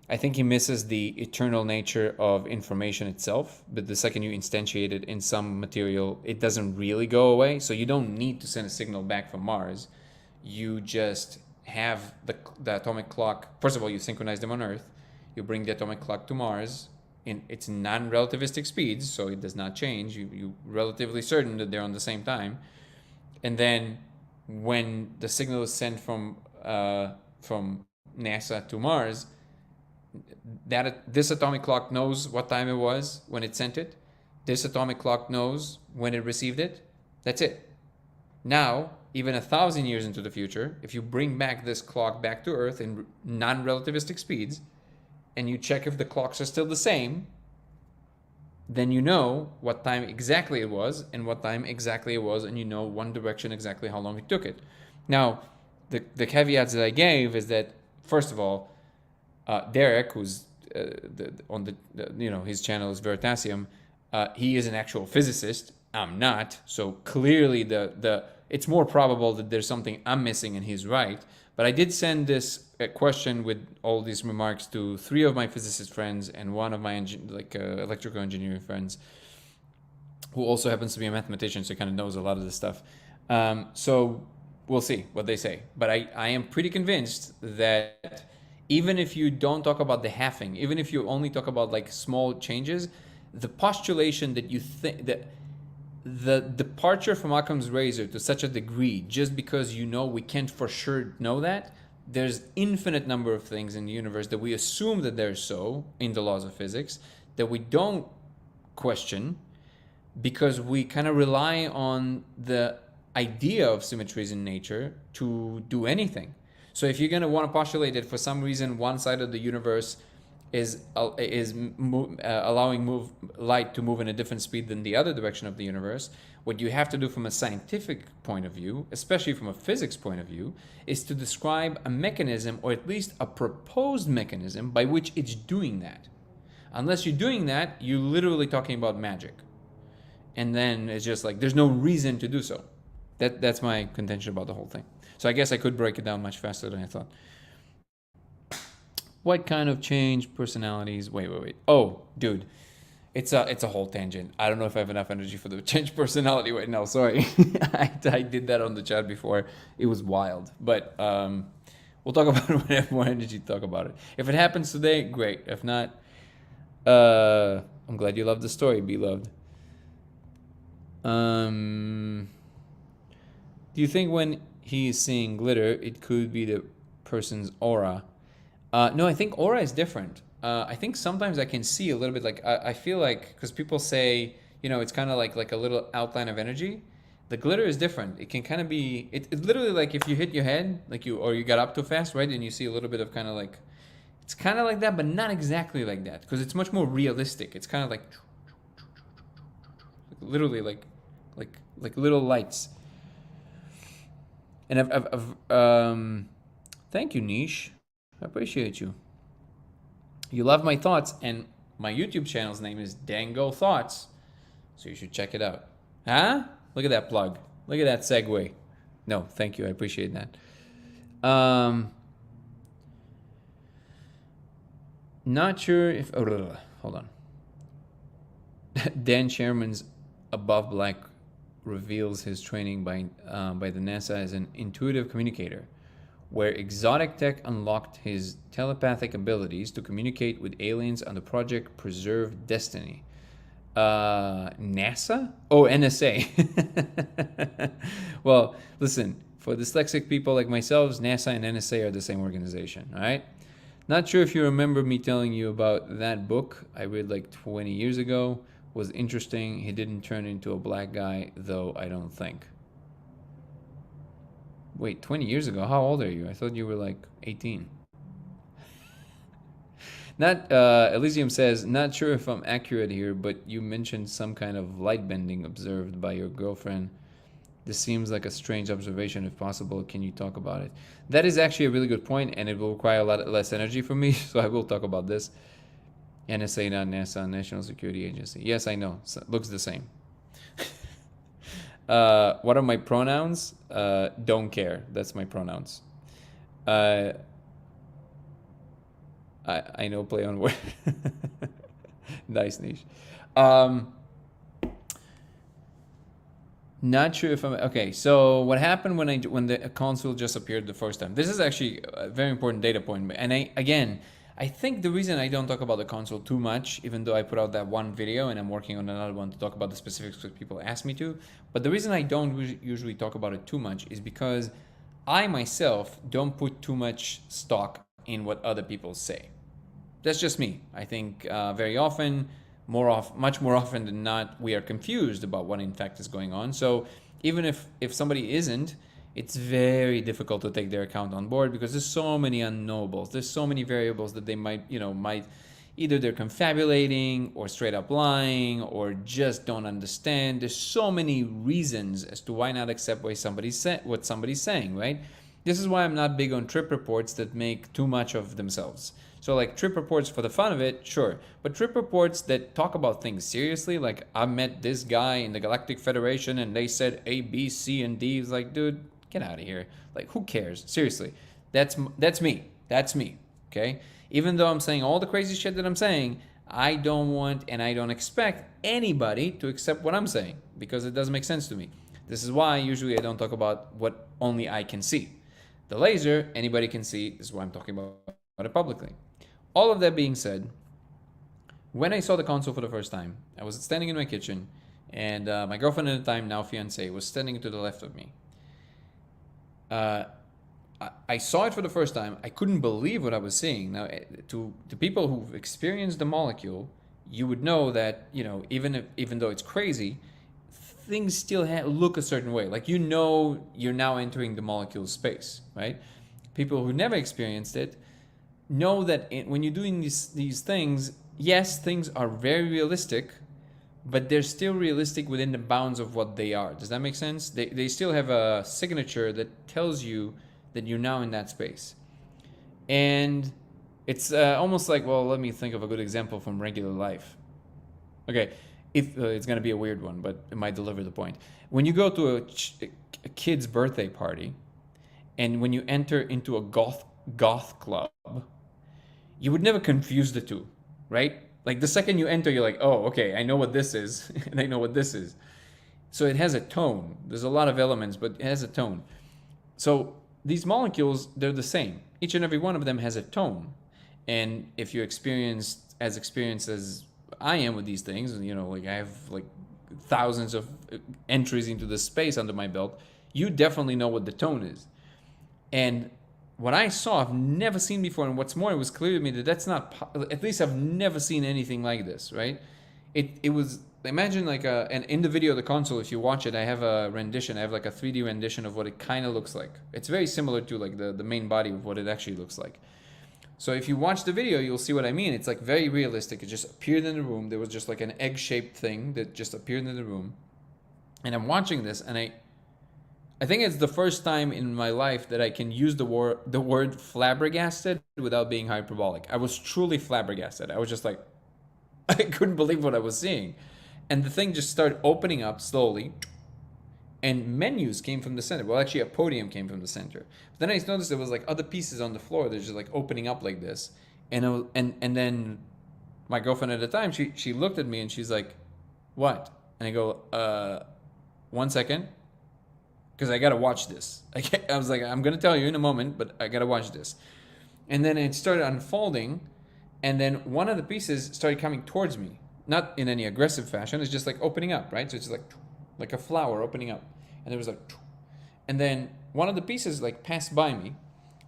Speaker 1: I think he misses the eternal nature of information itself. But the second you instantiate it in some material, it doesn't really go away. So you don't need to send a signal back from Mars. You just have the atomic clock. First of all, you synchronize them on Earth. You bring the atomic clock to Mars in its non-relativistic speeds, so it does not change. You relatively certain that they're on the same time. And then when the signal is sent from NASA to Mars, this atomic clock knows what time it was when it sent it. This atomic clock knows when it received it. That's it. Now, even 1,000 years into the future, if you bring back this clock back to Earth in non-relativistic speeds, and you check if the clocks are still the same, then you know what time exactly it was and what time exactly it was, and you know one direction exactly how long it took it. Now, the caveats that I gave is that, first of all, Derek, who's his channel is Veritasium, he is an actual physicist. I'm not, so clearly it's more probable that there's something I'm missing and he's right. But I did send this question with all these remarks to 3 of my physicist friends and 1 of my electrical engineering friends, who also happens to be a mathematician, so he kind of knows a lot of this stuff. So we'll see what they say. But I am pretty convinced that even if you don't talk about the halving, even if you only talk about like small changes, the postulation that you think that the departure from Occam's razor to such a degree, just because we can't for sure know that, there's infinite number of things in the universe that we assume that they're so in the laws of physics that we don't question, because we kind of rely on the idea of symmetries in nature to do anything. So if you're going to want to postulate that for some reason one side of the universe is allowing light to move in a different speed than the other direction of the universe, what you have to do from a scientific point of view, especially from a physics point of view, is to describe a mechanism, or at least a proposed mechanism, by which it's doing that. Unless you're doing that, you're literally talking about magic. And then it's just like, there's no reason to do so. That's my contention about the whole thing. So I guess I could break it down much faster than I thought. What kind of change personalities? Wait. Oh, dude, it's a whole tangent. I don't know if I have enough energy for the change personality right now. Sorry, I did that on the chat before. It was wild, but we'll talk about it when I have more energy to talk about it. If it happens today, great. If not, I'm glad you loved the story, beloved. Do you think when he is seeing glitter, it could be the person's aura? No, I think aura is different. I think sometimes I can see a little bit, like I feel like, because people say, it's kind of like a little outline of energy. The glitter is different. It can kind of be, it's literally like if you hit your head, or you got up too fast, right? And you see a little bit of kind of like, it's kind of like that, but not exactly like that, because it's much more realistic. It's kind of like literally like little lights. And thank you, Niche. I appreciate you. You love my thoughts, and my YouTube channel's name is Dango Thoughts, so you should check it out. Huh? Look at that plug. Look at that segue. No, thank you. I appreciate that. Not sure if... Oh, hold on. Dan Sherman's Above Black reveals his training by the NASA as an intuitive communicator, where exotic tech unlocked his telepathic abilities to communicate with aliens on the project Preserve Destiny. NASA? Oh, NSA. Well, listen, for dyslexic people like myself, NASA and NSA are the same organization, all right? Not sure if you remember me telling you about that book I read like 20 years ago. Was interesting. He didn't turn into a black guy, though, I don't think. Wait, 20 years ago? How old are you? I thought you were like 18. Elysium says, not sure if I'm accurate here, but you mentioned some kind of light bending observed by your girlfriend. This seems like a strange observation. If possible, can you talk about it? That is actually a really good point, and it will require a lot less energy from me, so I will talk about this. NSA, not NASA, National Security Agency. Yes, I know. Looks the same. What are my pronouns? Don't care. That's my pronouns. Uh, I know play on word. Nice niche. Um, Not sure if I'm okay. So what happened when the console just appeared the first time? This is actually a very important data point. And I think the reason I don't talk about the console too much, even though I put out that one video and I'm working on another one to talk about the specifics because people ask me to, but the reason I don't usually talk about it too much is because I myself don't put too much stock in what other people say. That's just me. I think very often, much more often than not, we are confused about what in fact is going on. So even if somebody isn't, it's very difficult to take their account on board because there's so many unknowables. There's so many variables that they might either they're confabulating or straight up lying or just don't understand. There's so many reasons as to why not accept what somebody's saying, right? This is why I'm not big on trip reports that make too much of themselves. So like trip reports for the fun of it, sure. But trip reports that talk about things seriously, like I met this guy in the Galactic Federation and they said A, B, C, and D. It's like, dude, get out of here. Like, who cares? Seriously. That's me. That's me. Okay? Even though I'm saying all the crazy shit that I'm saying, I don't want and I don't expect anybody to accept what I'm saying because it doesn't make sense to me. This is why usually I don't talk about what only I can see. The laser, anybody can see. This is why I'm talking about it publicly. All of that being said, when I saw the console for the first time, I was standing in my kitchen, and my girlfriend at the time, now fiance, was standing to the left of me. I saw it for the first time. I couldn't believe what I was seeing. Now, to people who've experienced the molecule, you would know that even though it's crazy, things still look a certain way. Like you're now entering the molecule space, right? People who never experienced it know that when you're doing these things, yes, things are very realistic, but they're still realistic within the bounds of what they are. Does that make sense? They still have a signature that tells you that you're now in that space. And it's almost like, well, let me think of a good example from regular life. Okay, if it's going to be a weird one, but it might deliver the point. When you go to a kid's birthday party, and when you enter into a goth club, you would never confuse the two, right? Like the second you enter, you're like, oh, okay, I know what this is, and I know what this is. So it has a tone. There's a lot of elements, but it has a tone. So these molecules, they're the same. Each and every one of them has a tone. And if you're experienced as I am with these things, like I have like thousands of entries into the space under my belt, you definitely know what the tone is. And what I saw, I've never seen before, and what's more, it was clear to me that that's not. At least I've never seen anything like this, right? It was. Imagine like and in the video of the console, if you watch it, I have a rendition. I have like a 3D rendition of what it kind of looks like. It's very similar to like the main body of what it actually looks like. So if you watch the video, you'll see what I mean. It's like very realistic. It just appeared in the room. There was just like an egg-shaped thing that just appeared in the room, and I'm watching this, and I think it's the first time in my life that I can use the word flabbergasted without being hyperbolic. I was truly flabbergasted. I was just like, I couldn't believe what I was seeing. And the thing just started opening up slowly, and menus came from the center. Well, actually, a podium came from the center. But then I noticed there was like other pieces on the floor that just like opening up like this. And then my girlfriend at the time, she looked at me and she's like, what? And I go, 1 second. Because I gotta watch this. I was like, I'm gonna tell you in a moment, but I gotta watch this. And then it started unfolding, and then one of the pieces started coming towards me. Not in any aggressive fashion, it's just like opening up, right? So it's like a flower opening up. And there was like, and then one of the pieces like passed by me,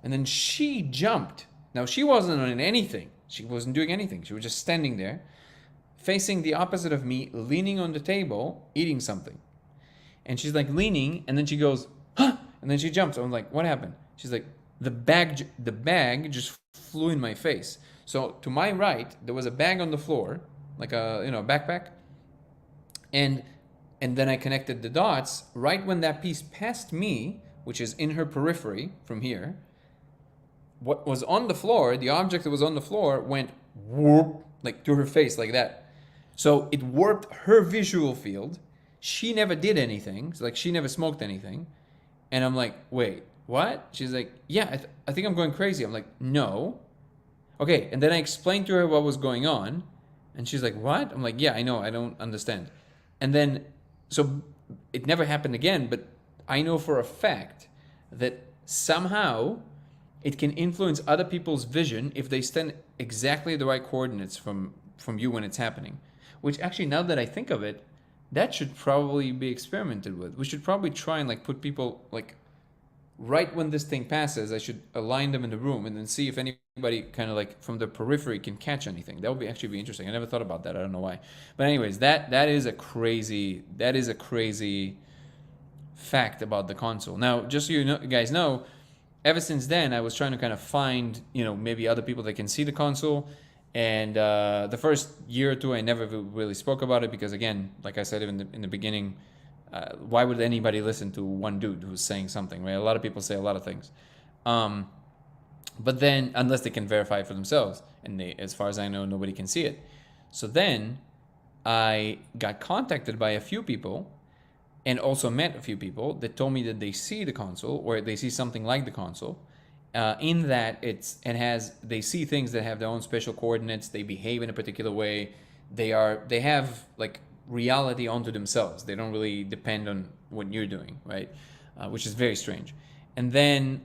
Speaker 1: and then she jumped. Now she wasn't on anything. She wasn't doing anything. She was just standing there, facing the opposite of me, leaning on the table, eating something. And she's like leaning, and then she goes, huh! And then she jumps. I'm like, what happened? She's like, the bag just flew in my face. So to my right, there was a bag on the floor, like a backpack. And then I connected the dots. Right when that piece passed me, which is in her periphery from here, what was on the floor, the object that was on the floor, went whoop, like to her face, like that. So it warped her visual field. She never did anything. Like she never smoked anything. And I'm like, wait, what? She's like, yeah, I think I'm going crazy. I'm like, no. Okay, and then I explained to her what was going on, and she's like, what? I'm like, yeah, I know, I don't understand. And then, so it never happened again, but I know for a fact that somehow it can influence other people's vision if they stand exactly the right coordinates from you when it's happening. Which actually, now that I think of it, that should probably be experimented with. We should probably try and like put people like right when this thing passes, I should align them in the room and then see if anybody kind of like from the periphery can catch anything. That would be actually be interesting. I never thought about that. I don't know why. But anyways, that is a crazy fact about the console. Now, just so you guys know, ever since then, I was trying to kind of find, maybe other people that can see the console. And the first year or two, I never really spoke about it because, again, like I said in the beginning, why would anybody listen to one dude who's saying something, right? A lot of people say a lot of things. But then, unless they can verify it for themselves, and as far as I know, nobody can see it. So then I got contacted by a few people and also met a few people that told me that they see the console or they see something like the console. In that they see things that have their own special coordinates. They behave in a particular way. They have like reality onto themselves. They don't really depend on what you're doing, right? Which is very strange. And then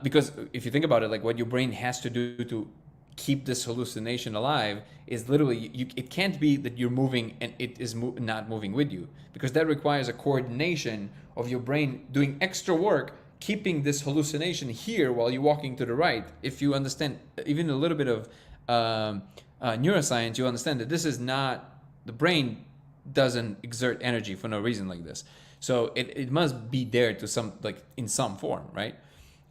Speaker 1: because if you think about it, like what your brain has to do to keep this hallucination alive is literally it can't be that you're moving and it is not moving with you, because that requires a coordination of your brain doing extra work keeping this hallucination here while you're walking to the right. If you understand even a little bit of neuroscience, you understand that this is not, the brain doesn't exert energy for no reason like this. So it must be there to some, like in some form, right?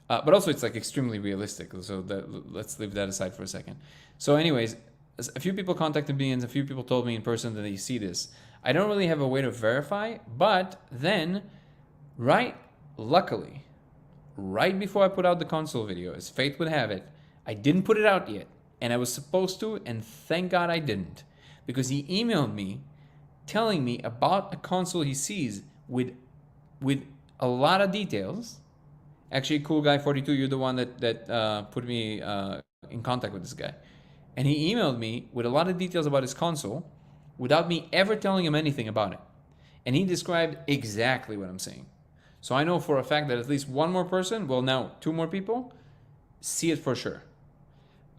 Speaker 1: But also it's like extremely realistic. So let's leave that aside for a second. So anyways, a few people contacted me and a few people told me in person that they see this. I don't really have a way to verify, but then luckily, right before I put out the console video, as fate would have it, I didn't put it out yet. And I was supposed to, and thank God I didn't. Because he emailed me telling me about a console he sees with a lot of details. Actually, Cool Guy 42, you're the one that put me in contact with this guy. And he emailed me with a lot of details about his console without me ever telling him anything about it. And he described exactly what I'm saying. So I know for a fact that at least one more person, well now 2 more people, see it for sure.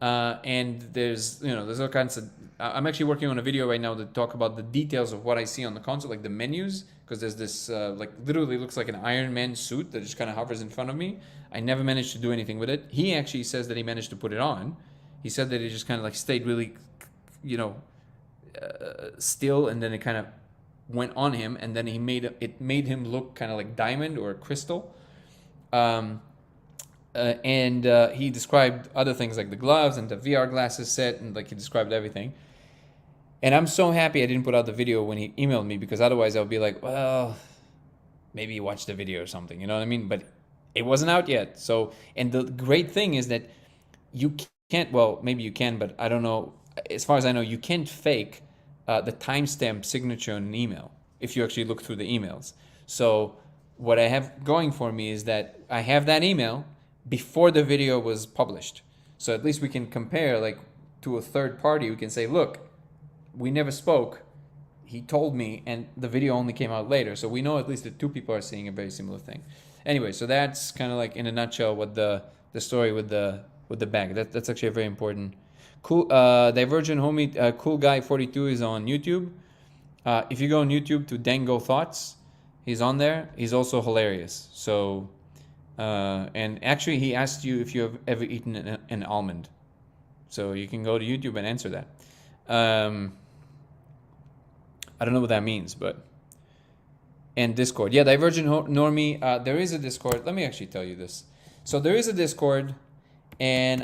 Speaker 1: And there's all kinds of, I'm actually working on a video right now to talk about the details of what I see on the console, like the menus, because there's this like literally looks like an Iron Man suit that just kind of hovers in front of me. I never managed to do anything with it. He actually says that he managed to put it on. He said that it just kind of like stayed really, still, and then it kind of went on him, and then it made him look kind of like diamond or crystal. And he described other things like the gloves and the VR glasses set, and like he described everything. And I'm so happy I didn't put out the video when he emailed me, because otherwise I would be like, well, maybe you watched the video or something, you know what I mean? But it wasn't out yet. So, and the great thing is that you can't, well, maybe you can, but I don't know. As far as I know, you can't fake the timestamp signature on an email if you actually look through the emails. So what I have going for me is that I have that email before the video was published. So at least we can compare, like, to a third party. We can say, look, we never spoke. He told me, and the video only came out later. So we know at least that 2 people are seeing a very similar thing. Anyway, so that's kind of like in a nutshell what the story with the bag. That's actually a very important. Cool, Divergent Homie, Cool Guy 42 is on YouTube. If you go on YouTube to Dango Thoughts, he's on there. He's also hilarious. So, and actually, he asked you if you have ever eaten an almond. So you can go to YouTube and answer that. I don't know what that means, but. And Discord. Yeah, Divergent Normie, there is a Discord. Let me actually tell you this. So there is a Discord. And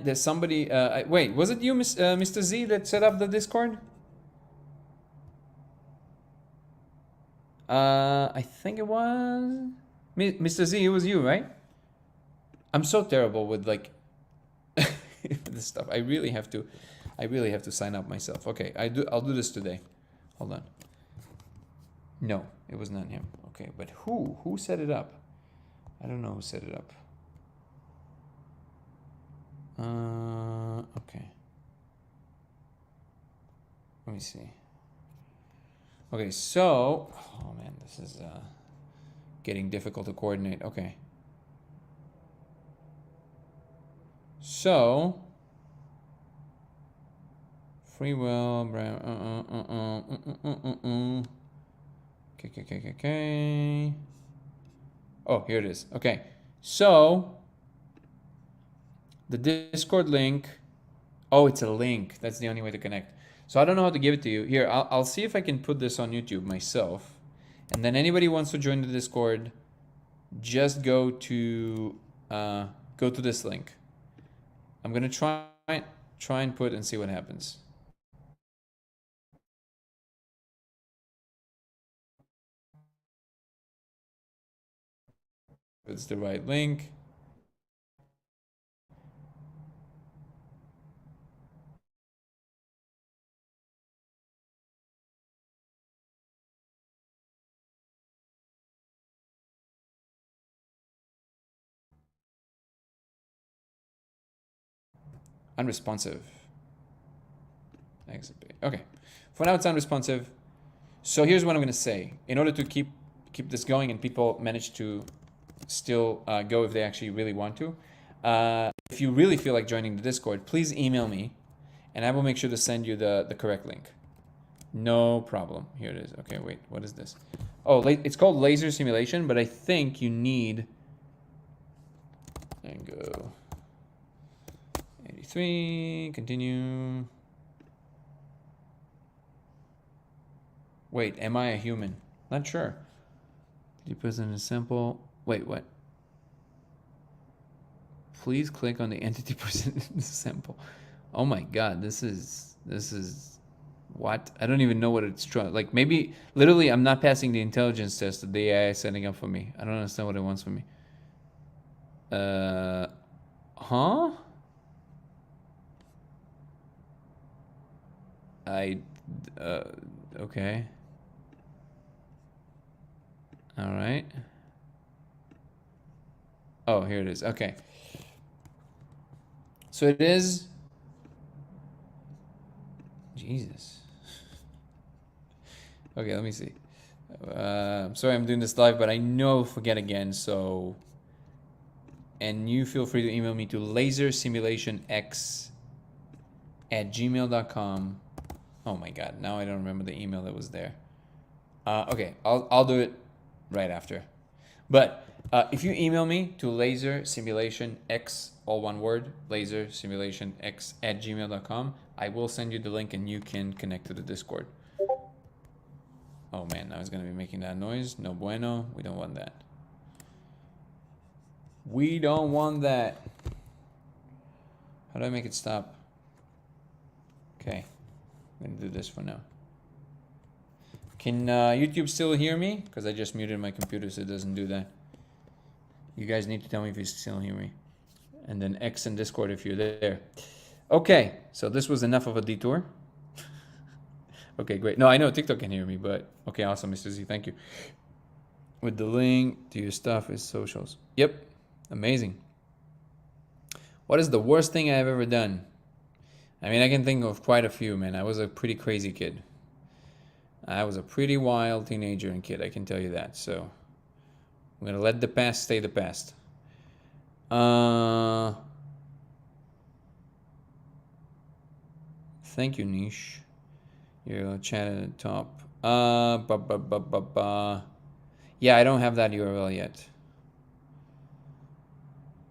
Speaker 1: there's somebody, wait, was it you, Mr. Z, that set up the Discord? I think it was Mr. Z. It was you, right? I'm so terrible with like this stuff. I really have to sign up myself. Okay, I'll do this today. Hold on. No, it was not him. Okay, but who set it up? I don't know who set it up. Okay. Let me see. Okay, so, oh man, this is getting difficult to coordinate. Okay. So, free will, okay. Oh, here it is. Okay, so the Discord link. Oh, it's a link. That's the only way to connect. So I don't know how to give it to you. Here, I'll see if I can put this on YouTube myself. And then anybody who wants to join the Discord, just go to this link. I'm gonna try and put and see what happens. If it's the right link. Unresponsive. Okay. For now, it's unresponsive. So here's what I'm gonna say. In order to keep this going and people manage to still go if they actually really want to, if you really feel like joining the Discord, please email me, and I will make sure to send you the correct link. No problem. Here it is. Okay, wait. What is this? Oh, it's called Laser Simulation, but I think you need. And go. 83. Continue. Wait, am I a human? Not sure. You present a sample. Wait, what? Please click on the entity presented sample. Oh my god, this is what? I don't even know what it's trying. Like maybe literally I'm not passing the intelligence test that the AI is setting up for me. I don't understand what it wants from me. Huh? Okay. All right. Oh, here it is. Okay. So it is. Jesus. Okay, let me see. Sorry I'm doing this live, but I know I'll forget again, so. And you feel free to email me to lasersimulationx@gmail.com. Oh my god, now I don't remember the email that was there. Okay, I'll do it right after. But if you email me to lasersimulationx, all one word, lasersimulationx@gmail.com, I will send you the link and you can connect to the Discord. Oh man, now it's gonna be making that noise. No bueno. We don't want that. We don't want that. How do I make it stop? Okay, I'm gonna do this for now. Can YouTube still hear me? Because I just muted my computer so it doesn't do that. You guys need to tell me if you still hear me. And then X and Discord if you're there. Okay, so this was enough of a detour. Okay, great. No, I know TikTok can hear me, but okay, awesome, Mr. Z, thank you. With the link to your stuff is socials. Yep, amazing. What is the worst thing I've ever done? I mean, I can think of quite a few, man. I was a pretty crazy kid. I was a pretty wild teenager and kid, I can tell you that. So I'm gonna let the past stay the past. Thank you, Niche. Your chat at the top. Yeah, I don't have that URL yet.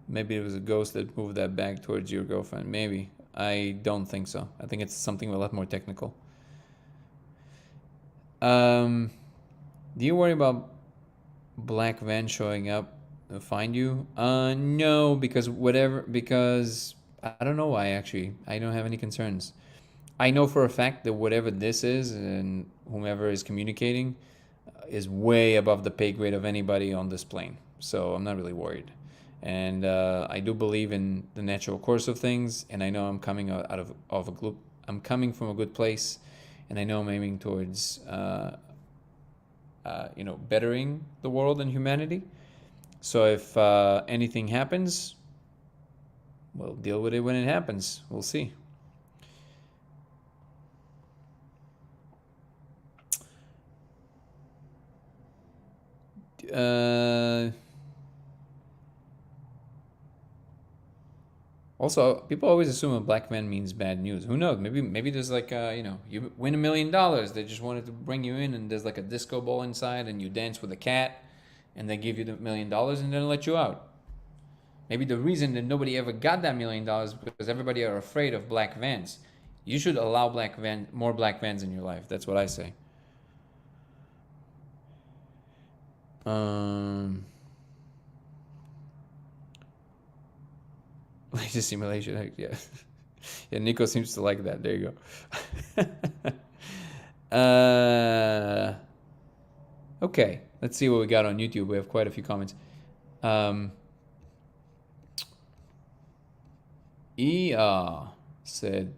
Speaker 1: Maybe it was a ghost that moved that back towards your girlfriend. Maybe. I don't think so. I think it's something a lot more technical. Do you worry about black van showing up to find you? No, because I don't know why actually. I don't have any concerns. I know for a fact that whatever this is and whomever is communicating is way above the pay grade of anybody on this plane. So I'm not really worried. And I do believe in the natural course of things, and I know I'm coming out of a group. I'm coming from a good place, and I know I'm aiming towards bettering the world and humanity. So if anything happens, we'll deal with it when it happens. We'll see. Also, people always assume a black man means bad news. Who knows? Maybe there's like you win $1 million. They just wanted to bring you in, and there's like a disco ball inside, and you dance with a cat, and they give you the $1 million and then let you out. Maybe the reason that nobody ever got that $1 million is because everybody are afraid of black vans. You should allow more black vans in your life. That's what I say. Laser simulation, yeah. Yeah, Nico seems to like that. There you go. Okay, let's see what we got on YouTube. We have quite a few comments. Said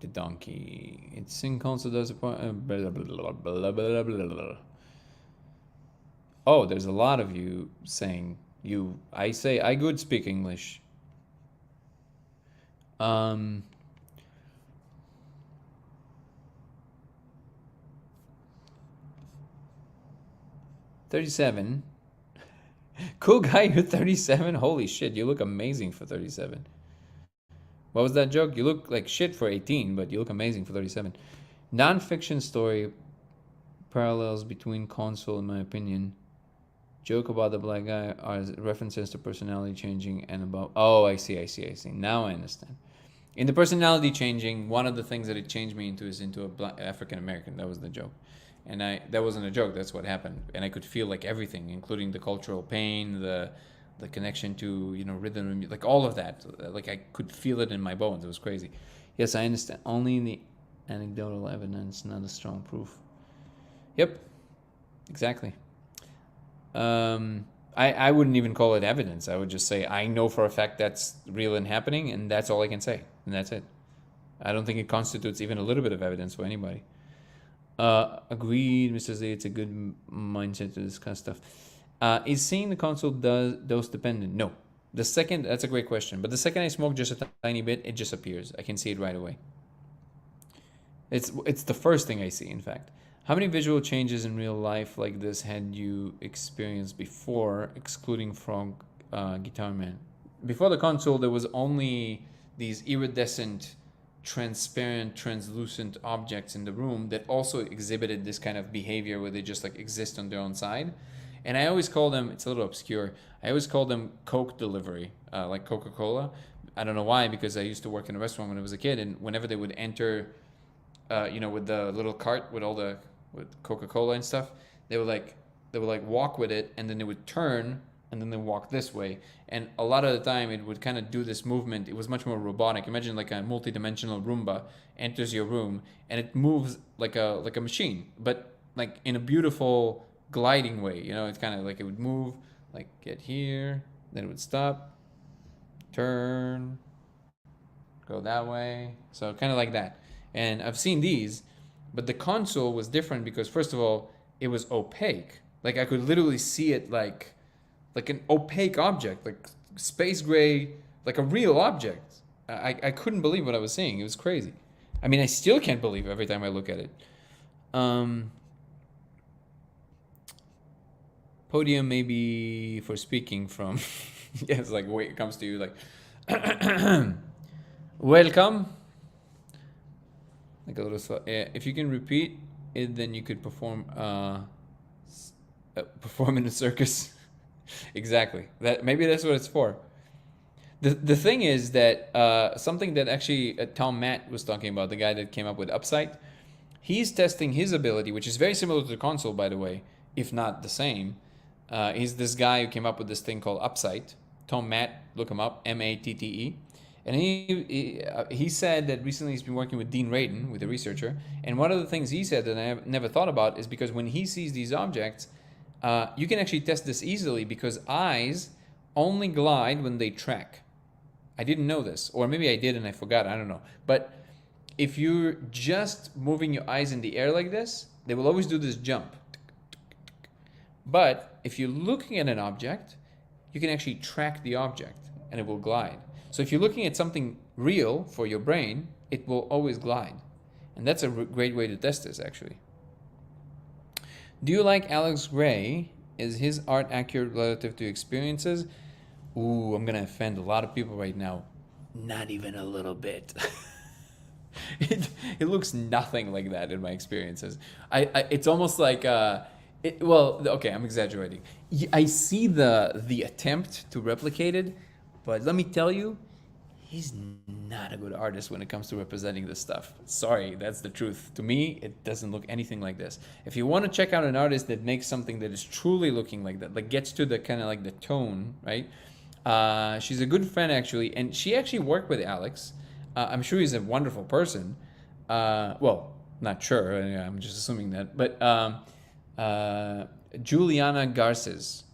Speaker 1: the donkey. It's in console does a point. Oh, there's a lot of you saying you. I say I good speak English. 37. Cool guy, you're 37. Holy shit, you look amazing for 37. What was that joke? You look like shit for 18, but you look amazing for 37. Non-fiction story parallels between console, in my opinion. Joke about the black guy are references to personality changing and about. Oh, I see. Now I understand. In the personality changing, one of the things that it changed me into is into a black African American. That was the joke. And that wasn't a joke. That's what happened. And I could feel like everything, including the cultural pain, the connection to rhythm, like all of that. Like I could feel it in my bones. It was crazy. Yes, I understand. Only in the anecdotal evidence, not a strong proof. Yep, exactly. I wouldn't even call it evidence. I would just say I know for a fact that's real and happening, and that's all I can say, and that's it. I don't think it constitutes even a little bit of evidence for anybody. Agreed, Mr. Z. It's a good mindset to discuss stuff. Is seeing the console dose dependent? No. That's a great question. But the second I smoke just a tiny bit, it just appears. I can see it right away. It's the first thing I see, in fact. How many visual changes in real life like this had you experienced before, excluding Frog Guitar Man? Before the console, there was only these iridescent, transparent, translucent objects in the room that also exhibited this kind of behavior where they just like exist on their own side. And I always call them, it's a little obscure, I always call them Coke delivery, like Coca-Cola. I don't know why, because I used to work in a restaurant when I was a kid, and whenever they would enter, with the little cart with Coca-Cola and stuff, they would walk with it, and then they would turn, and then they walk this way. And a lot of the time, it would kind of do this movement. It was much more robotic. Imagine like a multi-dimensional Roomba enters your room, and it moves like a machine, but like in a beautiful gliding way. It's kind of like it would move, like get here, then it would stop, turn, go that way. So kind of like that. And I've seen these. But the console was different because, first of all, it was opaque. Like I could literally see it like an opaque object, like space gray, like a real object. I couldn't believe what I was seeing. It was crazy. I mean, I still can't believe every time I look at it. Podium maybe for speaking from. Yes, like wait, it comes to you like, welcome. Like a little slow. If you can repeat it, then you could perform in a circus. Exactly. Maybe that's what it's for. The thing is that something that actually Tom Matt was talking about, the guy that came up with Upsight, he's testing his ability, which is very similar to the console, by the way, if not the same. He's this guy who came up with this thing called Upsight. Tom Matt, look him up, Matte. And he said that recently he's been working with Dean Radin, with a researcher. And one of the things he said that I have never thought about is because when he sees these objects, you can actually test this easily because eyes only glide when they track. I didn't know this, or maybe I did and I forgot, I don't know. But if you're just moving your eyes in the air like this, they will always do this jump. But if you're looking at an object, you can actually track the object and it will glide. So if you're looking at something real for your brain, it will always glide. And that's a great way to test this, actually. Do you like Alex Gray? Is his art accurate relative to experiences? Ooh, I'm going to offend a lot of people right now. Not even a little bit. It looks nothing like that in my experiences. It's almost like well, okay, I'm exaggerating. I see the attempt to replicate it, but let me tell you, he's not a good artist when it comes to representing this stuff. Sorry, that's the truth. To me, it doesn't look anything like this. If you want to check out an artist that makes something that is truly looking like that, like gets to the kind of like the tone, right? She's a good friend actually, and she actually worked with Alex. I'm sure he's a wonderful person. Well, not sure. I'm just assuming that. But Juliana Garces,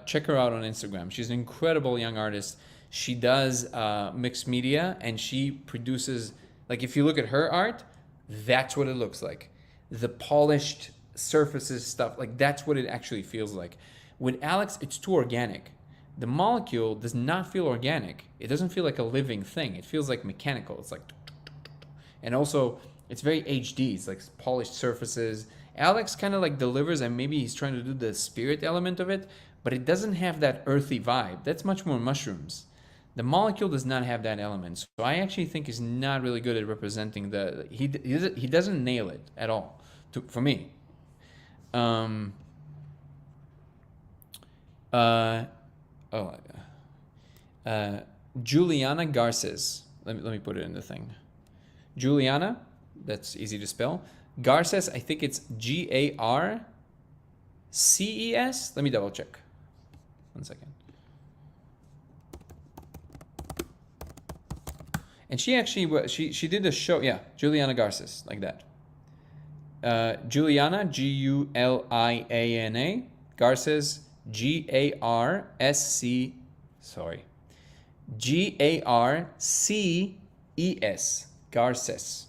Speaker 1: check her out on Instagram. She's an incredible young artist. She does mixed media, and she produces, like, if you look at her art, that's what it looks like. The polished surfaces stuff, like that's what it actually feels like. With Alex, it's too organic. The molecule does not feel organic. It doesn't feel like a living thing. It feels like mechanical. It's like, and also it's very HD. It's like polished surfaces. Alex kind of like delivers, and maybe he's trying to do the spirit element of it, but it doesn't have that earthy vibe. That's much more mushrooms. The molecule does not have that element. So I actually think he's not really good at representing he doesn't nail it at all for me. Juliana Garces. Let me put it in the thing. Juliana, that's easy to spell. Garces, I think it's Garces. Let me double check. 1 second. And she actually she did a show. Yeah, Juliana Garces, like that. Juliana, Guliana, Garces, Garc. Sorry, Garces, Garces.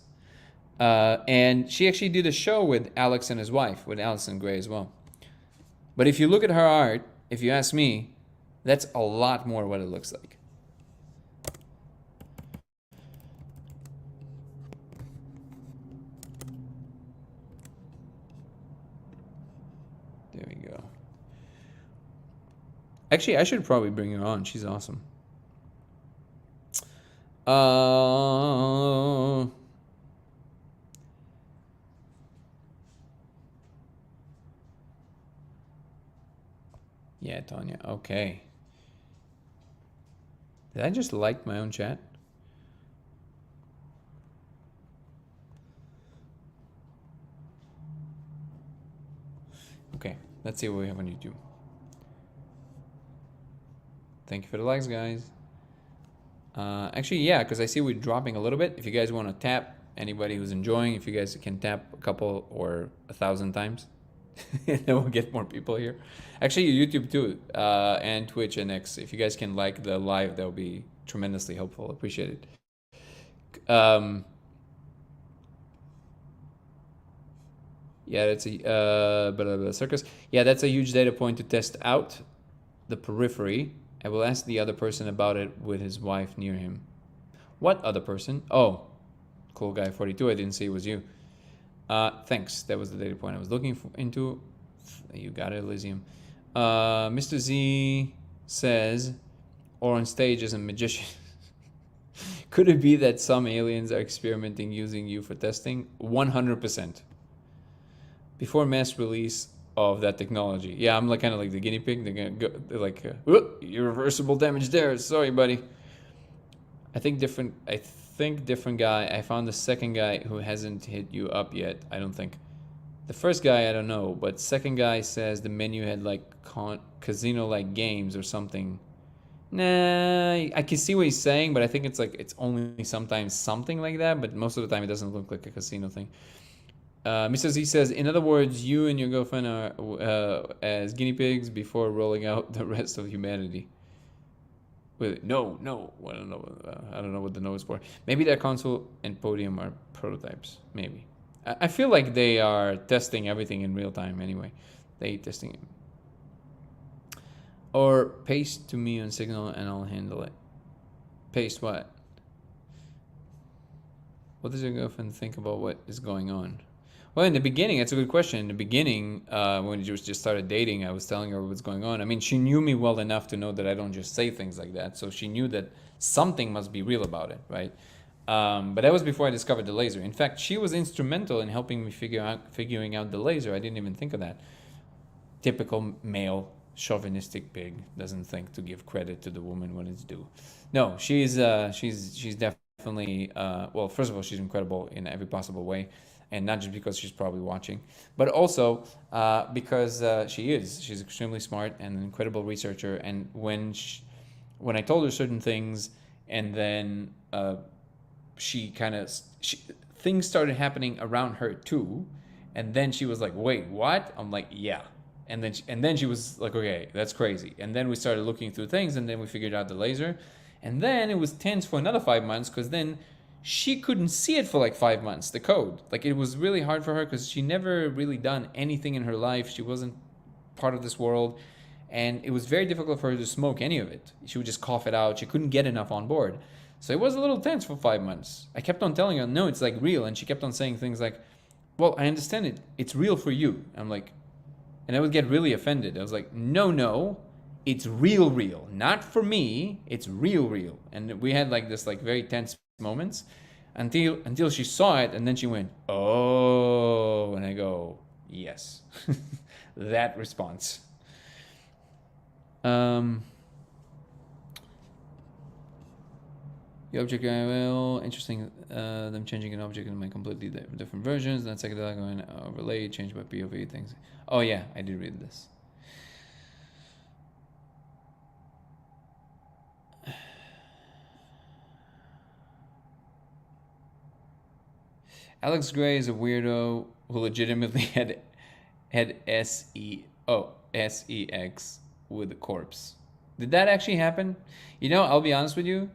Speaker 1: And she actually did a show with Alex and his wife, with Alison Gray as well. But if you look at her art, if you ask me, that's a lot more what it looks like. There we go. Actually, I should probably bring her on. She's awesome. Yeah, Tonya. Okay. Did I just like my own chat? Okay, let's see what we have on YouTube. Thank you for the likes, guys. Actually, yeah, because I see we're dropping a little bit. If you guys want to tap, anybody who's enjoying, if you guys can tap a couple or 1,000 times, then we'll get more people here. Actually, YouTube too, and Twitch and X. If you guys can like the live, that would be tremendously helpful. Appreciate it. Yeah, that's a circus. Yeah, that's a huge data point to test out the periphery. I will ask the other person about it with his wife near him. What other person? Oh, cool guy 42. I didn't see it was you. Thanks. That was the data point I was looking into. You got it, Elysium. Mr. Z says, or on stage as a magician. Could it be that some aliens are experimenting using you for testing? 100%. Before mass release of that technology. Yeah, I'm like kind of like the guinea pig. They're like, irreversible damage there. Sorry, buddy. I think different guy. I found the second guy who hasn't hit you up yet. I don't think. The first guy, I don't know, but second guy says the menu had like casino-like games or something. Nah, I can see what he's saying, but I think it's like it's only sometimes something like that, but most of the time it doesn't look like a casino thing. Mr. Z says, in other words, you and your girlfriend are as guinea pigs before rolling out the rest of humanity. Wait, no, I don't know. I don't know what the no is for. Maybe that console and podium are prototypes. Maybe. I feel like they are testing everything in real time anyway. They testing it. Or paste to me on Signal and I'll handle it. Paste what? What does your girlfriend think about what is going on? Well, in the beginning, that's a good question. In the beginning, when we just started dating, I was telling her what's going on. I mean, she knew me well enough to know that I don't just say things like that. So she knew that something must be real about it, right? But that was before I discovered the laser. In fact, she was instrumental in helping me figuring out the laser. I didn't even think of that. Typical male chauvinistic pig doesn't think to give credit to the woman when it's due. No, she's definitely well. First of all, she's incredible in every possible way, and not just because she's probably watching, but also because she's extremely smart and an incredible researcher. And when I told her certain things, and then things started happening around her too, and then she was like, "Wait, what?" I'm like, "Yeah." And then she was like, "Okay, that's crazy." And then we started looking through things, and then we figured out the laser. And then it was tense for another 5 months because then she couldn't see it for like 5 months, the code. Like it was really hard for her because she never really done anything in her life. She wasn't part of this world. And it was very difficult for her to smoke any of it. She would just cough it out. She couldn't get enough on board. So it was a little tense for 5 months. I kept on telling her, no, it's like real. And she kept on saying things like, well, I understand it. It's real for you. I'm like, and I would get really offended. I was like, no, it's real. Not for me. It's real. And we had like this like very tense moments until she saw it, and then she went, oh, and I go, yes. That response. The object well, interesting. Them changing an object in my completely different versions. Then psychedelic going overlay, change by POV things. Oh yeah, I did read this. Alex Gray is a weirdo who legitimately had SEX with a corpse. Did that actually happen? You know, I'll be honest with you.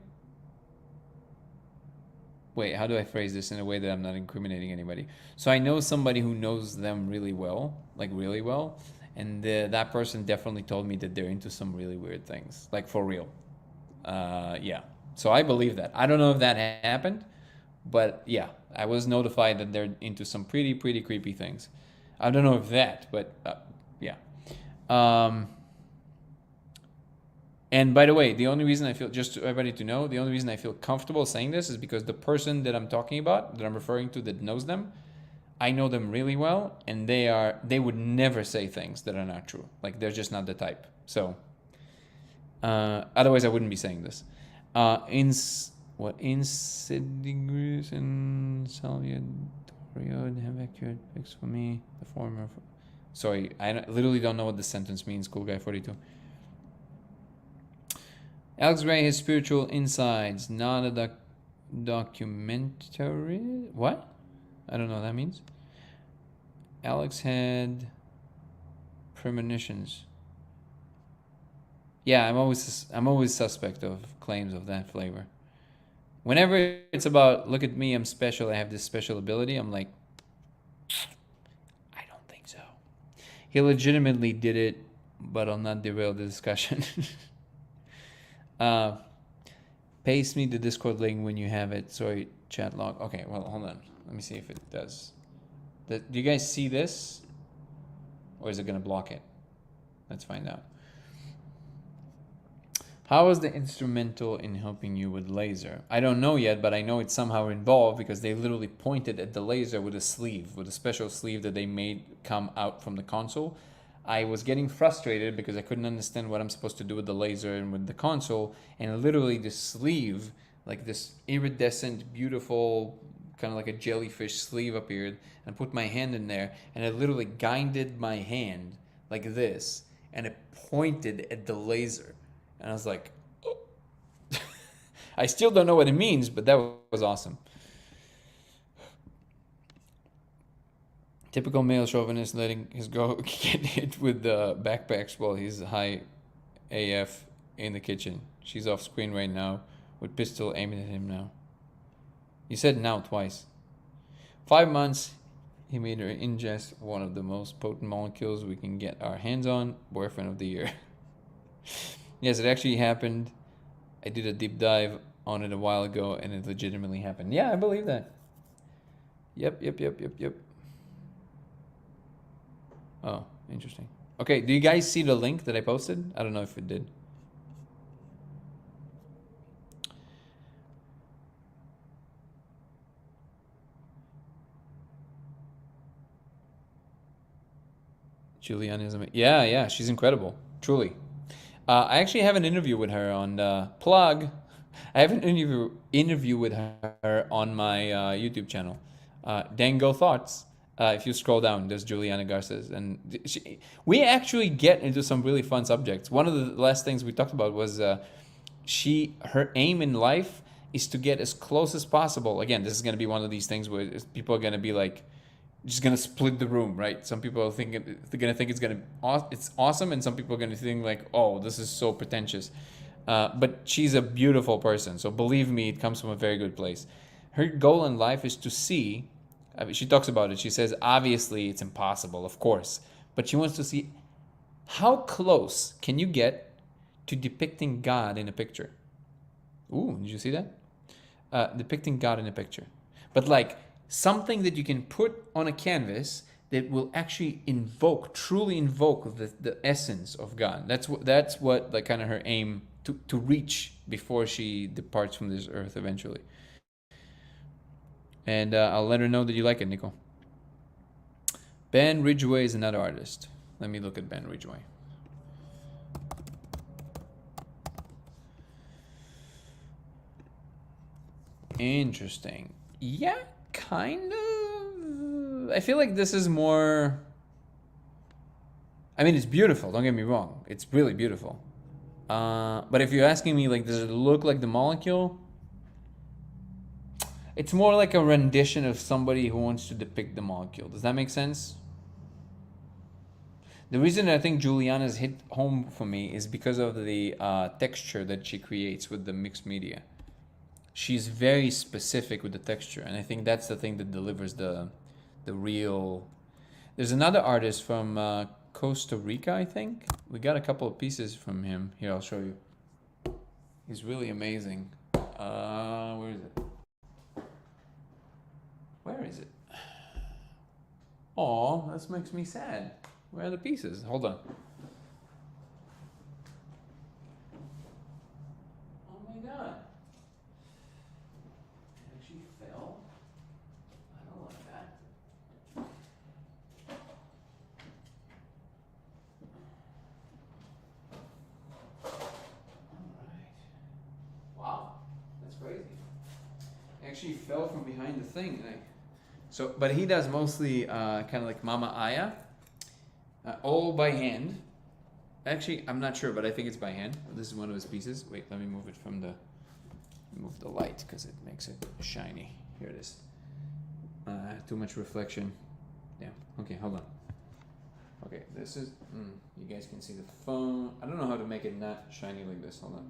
Speaker 1: Wait, how do I phrase this in a way that I'm not incriminating anybody? So I know somebody who knows them really well, like really well, and that person definitely told me that they're into some really weird things, like for real. Yeah. So I believe that. I don't know if that happened, but yeah, I was notified that they're into some pretty creepy things. I don't know if that, but yeah. And by the way, the only reason I feel, just to everybody to know, the only reason I feel comfortable saying this is because the person that I'm talking about, that I'm referring to, that knows them, I know them really well, and they would never say things that are not true. Like they're just not the type. So otherwise I wouldn't be saying this. Insidious and Salvia Dorio have accurate pics for me. The former. Sorry, I literally don't know what the sentence means. Cool guy 42. Alex Gray has spiritual insides, not a documentary. What? I don't know what that means. Alex had premonitions. Yeah, I'm always suspect of claims of that flavor. Whenever it's about, look at me, I'm special, I have this special ability, I'm like, I don't think so. He legitimately did it, but I'll not derail the discussion. Paste me the Discord link when you have it. Sorry, chat log. Okay, well, hold on. Let me see if it does. Do you guys see this? Or is it going to block it? Let's find out. How was the instrumental in helping you with laser? I don't know yet, but I know it's somehow involved because they literally pointed at the laser with a sleeve, with a special sleeve that they made come out from the console. I was getting frustrated because I couldn't understand what I'm supposed to do with the laser and with the console, and literally the sleeve, like this iridescent, beautiful, kind of like a jellyfish sleeve appeared, and I put my hand in there, and it literally guided my hand like this, and it pointed at the laser. And I was like, oh. I still don't know what it means, but that was awesome. Typical male chauvinist letting his girl get hit with the backpacks while he's high AF in the kitchen. She's off screen right now with pistol aiming at him now. He said now twice. 5 months, he made her ingest one of the most potent molecules we can get our hands on. Boyfriend of the year. Yes, it actually happened. I did a deep dive on it a while ago, and it legitimately happened. Yeah, I believe that. Yep, yep, yep, yep, yep. Oh, interesting. Okay, do you guys see the link that I posted? I don't know if it did. Juliana is amazing. Yeah, yeah, she's incredible, truly. I actually have an interview with her on plug. I have an interview with her on my YouTube channel, Dango Thoughts. If you scroll down, there's Juliana Garces, and we actually get into some really fun subjects. One of the last things we talked about was her aim in life is to get as close as possible. Again, this is going to be one of these things where people are going to be like, just gonna split the room, right? Some people are thinking they're gonna think it's awesome, and some people are gonna think like, oh, this is so pretentious. But she's a beautiful person, so believe me, it comes from a very good place. Her goal in life is to see. I mean, she talks about it. She says, obviously, it's impossible, of course, but she wants to see how close can you get to depicting God in a picture. Ooh, did you see that? Depicting God in a picture, but like something that you can put on a canvas that will actually truly invoke the essence of God. That's what like kind of her aim to reach before she departs from this earth eventually. And I'll let her know that you like it, Nico. Ben Ridgway is another artist. Let me look at Ben Ridgway. Interesting. Yeah, kind of. I feel like this is more. I mean, it's beautiful. Don't get me wrong. It's really beautiful. But if you're asking me, like, does it look like the molecule? It's more like a rendition of somebody who wants to depict the molecule. Does that make sense? The reason I think Juliana's hit home for me is because of the texture that she creates with the mixed media. She's very specific with the texture, and I think that's the thing that delivers the real. There's another artist from Costa Rica, I think. We got a couple of pieces from him. Here, I'll show you. He's really amazing. Where is it? Where is it? Oh, this makes me sad. Where are the pieces? Hold on. Oh my god. It actually fell. I don't like that. Alright. Wow. That's crazy. It actually fell from behind the thing. But he does mostly kind of like Mama Aya. All by hand. Actually, I'm not sure, but I think it's by hand. This is one of his pieces. Wait, let me move it from move the light because it makes it shiny. Here it is. Too much reflection. Yeah. Okay, hold on. Okay, this is. You guys can see the phone. I don't know how to make it not shiny like this. Hold on.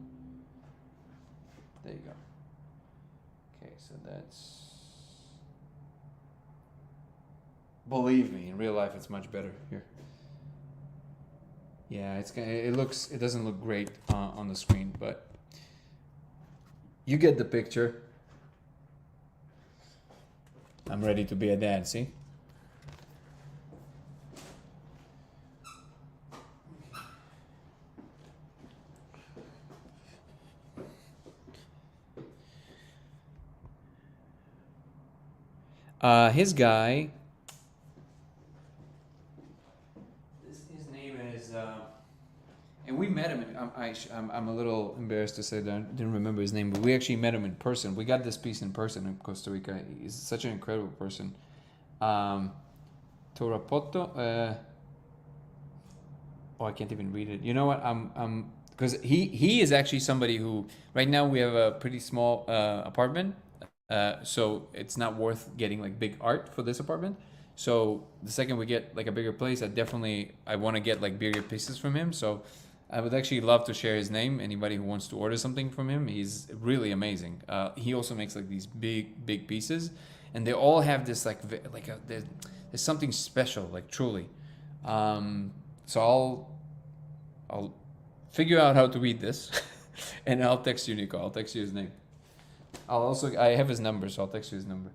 Speaker 1: There you go. Okay, so that's. Believe me, in real life, it's much better here. Yeah, it doesn't look great on the screen, but you get the picture. I'm ready to be a dad, see? His guy. His name is. And we met him. I'm a little embarrassed to say that I didn't remember his name, but we actually met him in person. We got this piece in person in Costa Rica. He's such an incredible person. Torapoto. I can't even read it. You know what? Because he is actually somebody who right now we have a pretty small apartment, so it's not worth getting like big art for this apartment. So the second we get like a bigger place, I want to get like bigger pieces from him. So I would actually love to share his name. Anybody who wants to order something from him, he's really amazing. He also makes like these big pieces, and they all have this there's something special, like truly. So I'll figure out how to read this, and I'll text you, Nico. I'll text you his name. I have his number, so I'll text you his number.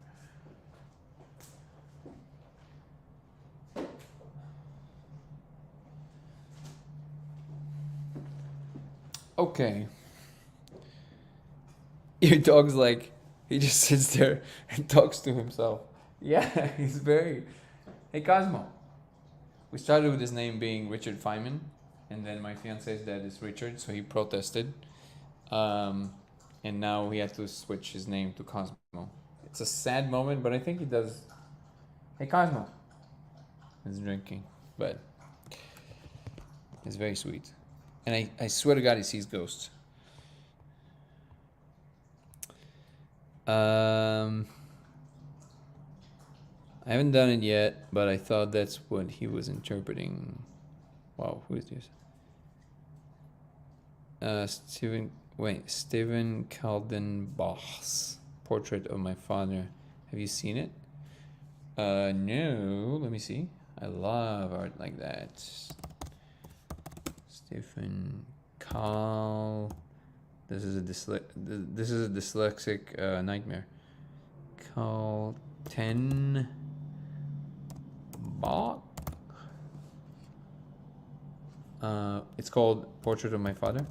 Speaker 1: Okay. Your dog's like, he just sits there and talks to himself. Yeah, he's very. Hey, Cosmo. We started with his name being Richard Feynman, and then my fiance's dad is Richard, so he protested. And now he had to switch his name to Cosmo. It's a sad moment, but I think he does. Hey, Cosmo. He's drinking, but it's very sweet. And I swear to God, he sees ghosts. I haven't done it yet, but I thought that's what he was interpreting. Wow, who is this? Stephen Kaldenbach's Portrait of My Father. Have you seen it? No. Let me see. I love art like that. Stephen Kal. This is a dyslexic nightmare. Kaltenbach. It's called Portrait of My Father.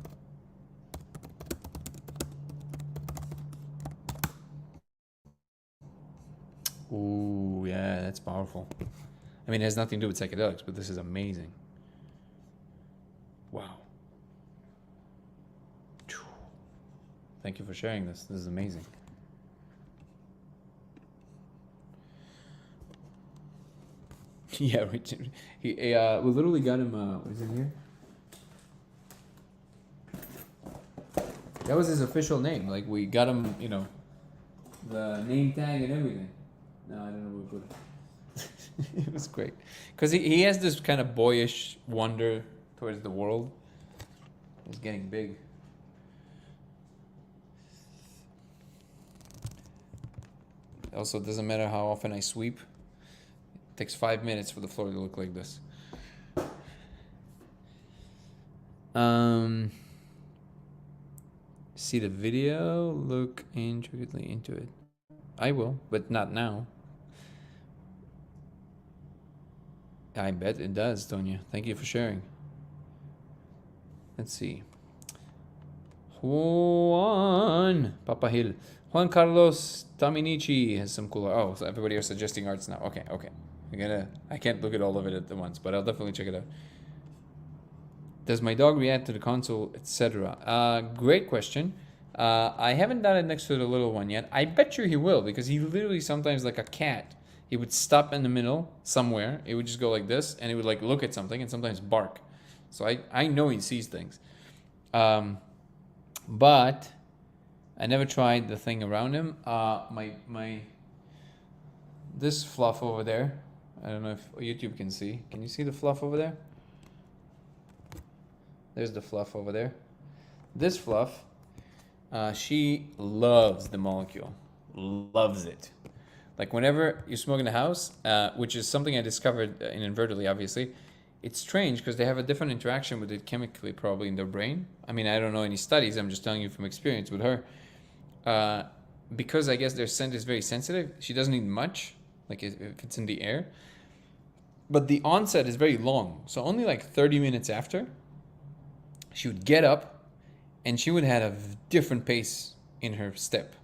Speaker 1: Ooh, yeah, that's powerful. I mean, it has nothing to do with psychedelics, but this is amazing. Wow. Thank you for sharing this. This is amazing. Yeah, Richard. We literally got him. What is in here? That was his official name. Like, we got him, the name tag and everything. No, I don't know where we put it. It was great. Because he has this kind of boyish wonder towards the world. He's getting big. Also, it doesn't matter how often I sweep. It takes 5 minutes for the floor to look like this. See the video? Look intricately into it. I will, but not now. I bet it does, Tonya. Thank you for sharing. Let's see. Juan Carlos Taminichi has some cooler. Oh, so everybody are suggesting arts now. Okay. I can't look at all of it at once, but I'll definitely check it out. Does my dog react to the console, etc.? Great question. I haven't done it next to the little one yet. I bet you he will, because he literally sometimes, like a cat, he would stop in the middle somewhere. It would just go like this, and he would like look at something and sometimes bark. So I know he sees things. But I never tried the thing around him. This fluff over there. I don't know if YouTube can see. Can you see the fluff over there? There's the fluff over there. This fluff, she loves the molecule. Loves it. Like whenever you smoke in the house, which is something I discovered inadvertently, obviously, it's strange because they have a different interaction with it chemically, probably in their brain. I mean, I don't know any studies. I'm just telling you from experience with her. Because I guess their scent is very sensitive. She doesn't need much, like if it's in the air. But the onset is very long. So only like 30 minutes after, she would get up and she would have a different pace in her step.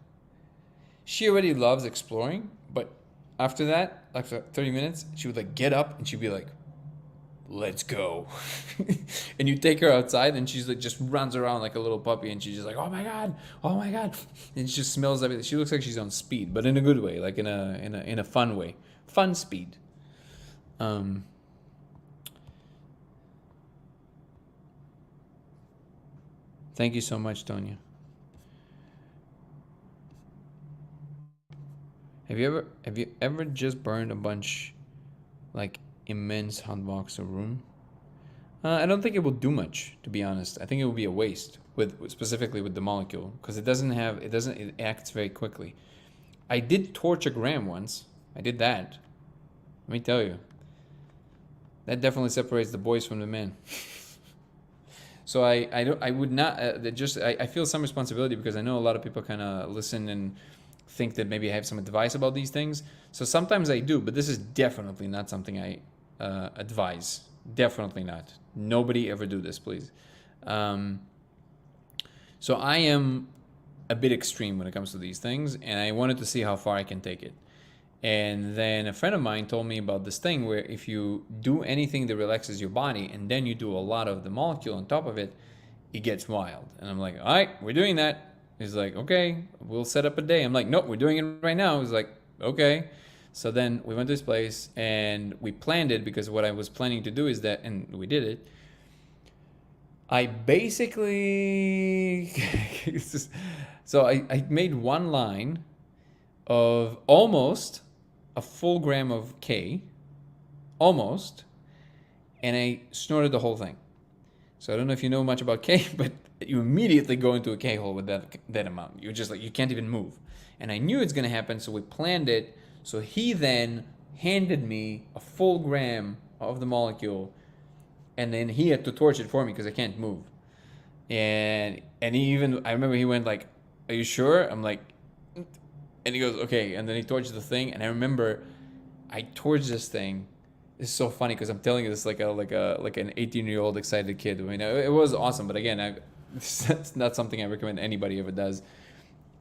Speaker 1: She already loves exploring, but after that, after 30 minutes, she would like get up and she'd be like, let's go. And you take her outside and she's like just runs around like a little puppy and she's just like, oh my god, and she just smells everything. She looks like she's on speed, but in a good way, like in a fun way. Fun speed. Thank you so much, Tonya. Have you ever just burned a bunch, like immense hot box or room? I don't think it will do much, to be honest. I think it will be a waste specifically with the molecule because it acts very quickly. I did torch a gram once. I did that. Let me tell you. That definitely separates the boys from the men. So I would not I feel some responsibility because I know a lot of people kind of listen and think that maybe I have some advice about these things. So sometimes I do, but this is definitely not something I advise. Definitely not. Nobody ever do this, please. Um, so I am a bit extreme when it comes to these things, and I wanted to see how far I can take it. And then a friend of mine told me about this thing where if you do anything that relaxes your body and then you do a lot of the molecule on top of it, it gets wild. And I'm like, all right, we're doing that. He's like, okay, we'll set up a day. I'm like, nope, we're doing it right now. He's like, okay. So then we went to this place and we planned it because what I was planning to do is that, and we did it. I basically, so I made one line of almost a full gram of K, almost, and I snorted the whole thing. So I don't know if you know much about K, but you immediately go into a K hole with that amount. You're just like, you can't even move. And I knew it's going to happen, so we planned it. So he then handed me a full gram of the molecule, and then he had to torch it for me because I can't move. And he even, I remember he went like, are you sure? I'm like, and he goes, okay. And then he torched the thing, and I remember I torched this thing. It's so funny because I'm telling you this like an 18-year-old excited kid. I mean, it was awesome, but again, that's not something I recommend anybody ever does.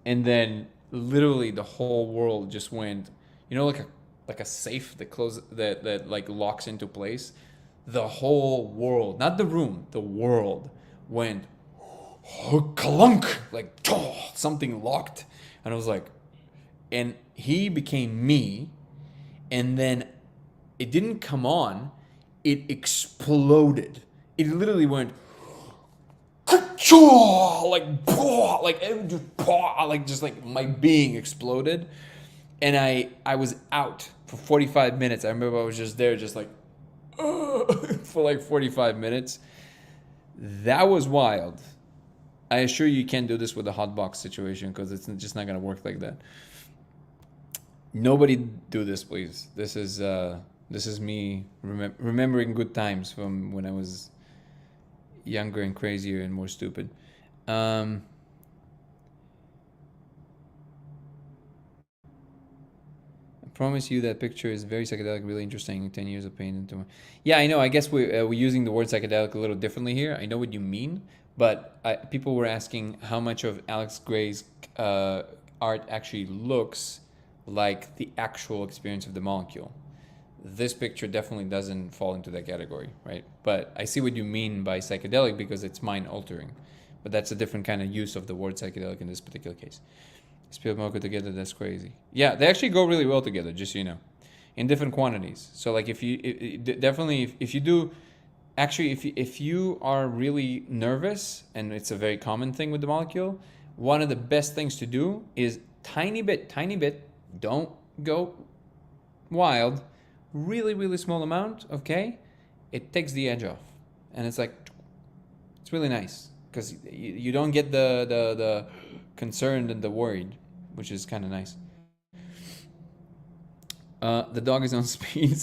Speaker 1: And then literally the whole world just went, like a safe that like locks into place. The whole world, not the room, the world went clunk, like something locked, and I was like, and he became me, and then it didn't come on, it exploded. It literally went just like my being exploded, and I was out for 45 minutes. I remember I was just there, just like for like 45 minutes. That was wild. I assure you can't do this with a hot box situation because it's just not gonna work like that. Nobody do this, please. This is me remembering good times from when I was younger and crazier and more stupid. I promise you that picture is very psychedelic, really interesting. 10 years of pain into. Yeah, I know. I guess we're using the word psychedelic a little differently here. I know what you mean, but people were asking how much of Alex Gray's art actually looks like the actual experience of the molecule. This picture definitely doesn't fall into that category, right? But I see what you mean by psychedelic because it's mind altering. But that's a different kind of use of the word psychedelic in this particular case. Spill mocha together, that's crazy. Yeah, they actually go really well together, just so you know, in different quantities. So like if you definitely if you do, actually if you are really nervous, and it's a very common thing with the molecule, one of the best things to do is tiny bit, don't go wild, really small amount, okay? It takes the edge off, and it's like, it's really nice because you don't get the concerned and the worried, which is kind of nice. The dog is on speed.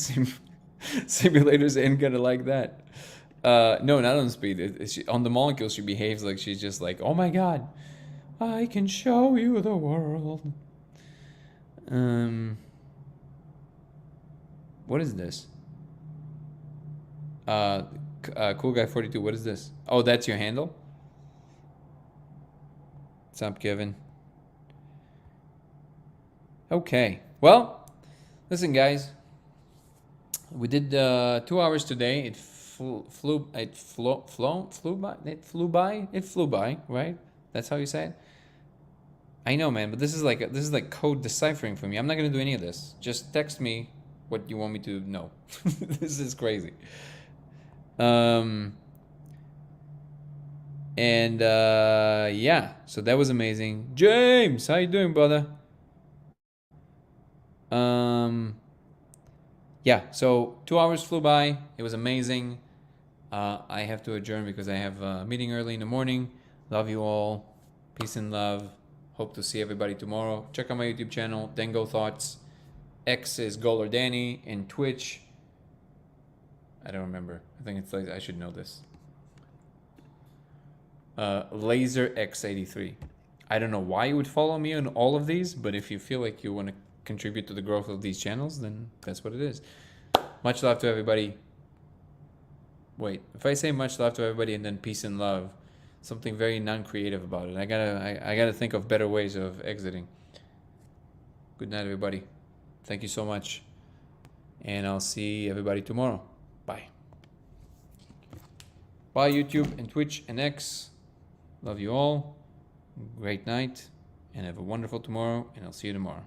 Speaker 1: Simulators ain't gonna like that. No, not on speed. On the molecule, she behaves like she's just like, oh my god, I can show you the world. What is this? Cool guy 42. What is this? Oh, that's your handle. What's up, Kevin? Okay. Well, listen, guys. We did 2 hours today. It flew by, right? That's how you say it. I know, man, but this is like code deciphering for me. I'm not gonna do any of this. Just text me what you want me to know. This is crazy. Yeah, so that was amazing. James, how you doing, brother? Yeah, so 2 hours flew by. It was amazing. I have to adjourn because I have a meeting early in the morning. Love you all. Peace and love. Hope to see everybody tomorrow. Check out my YouTube channel, Dango Thoughts. X is Goler Danny, and Twitch, I don't remember. I think it's like, I should know this. Laser X83. I don't know why you would follow me on all of these, but if you feel like you want to contribute to the growth of these channels, then that's what it is. Much love to everybody. Wait, if I say much love to everybody and then peace and love, something very non-creative about it. I gotta think of better ways of exiting. Good night, everybody. Thank you so much, and I'll see everybody tomorrow. Bye. Bye, YouTube and Twitch and X. Love you all. Great night, and have a wonderful tomorrow, and I'll see you tomorrow.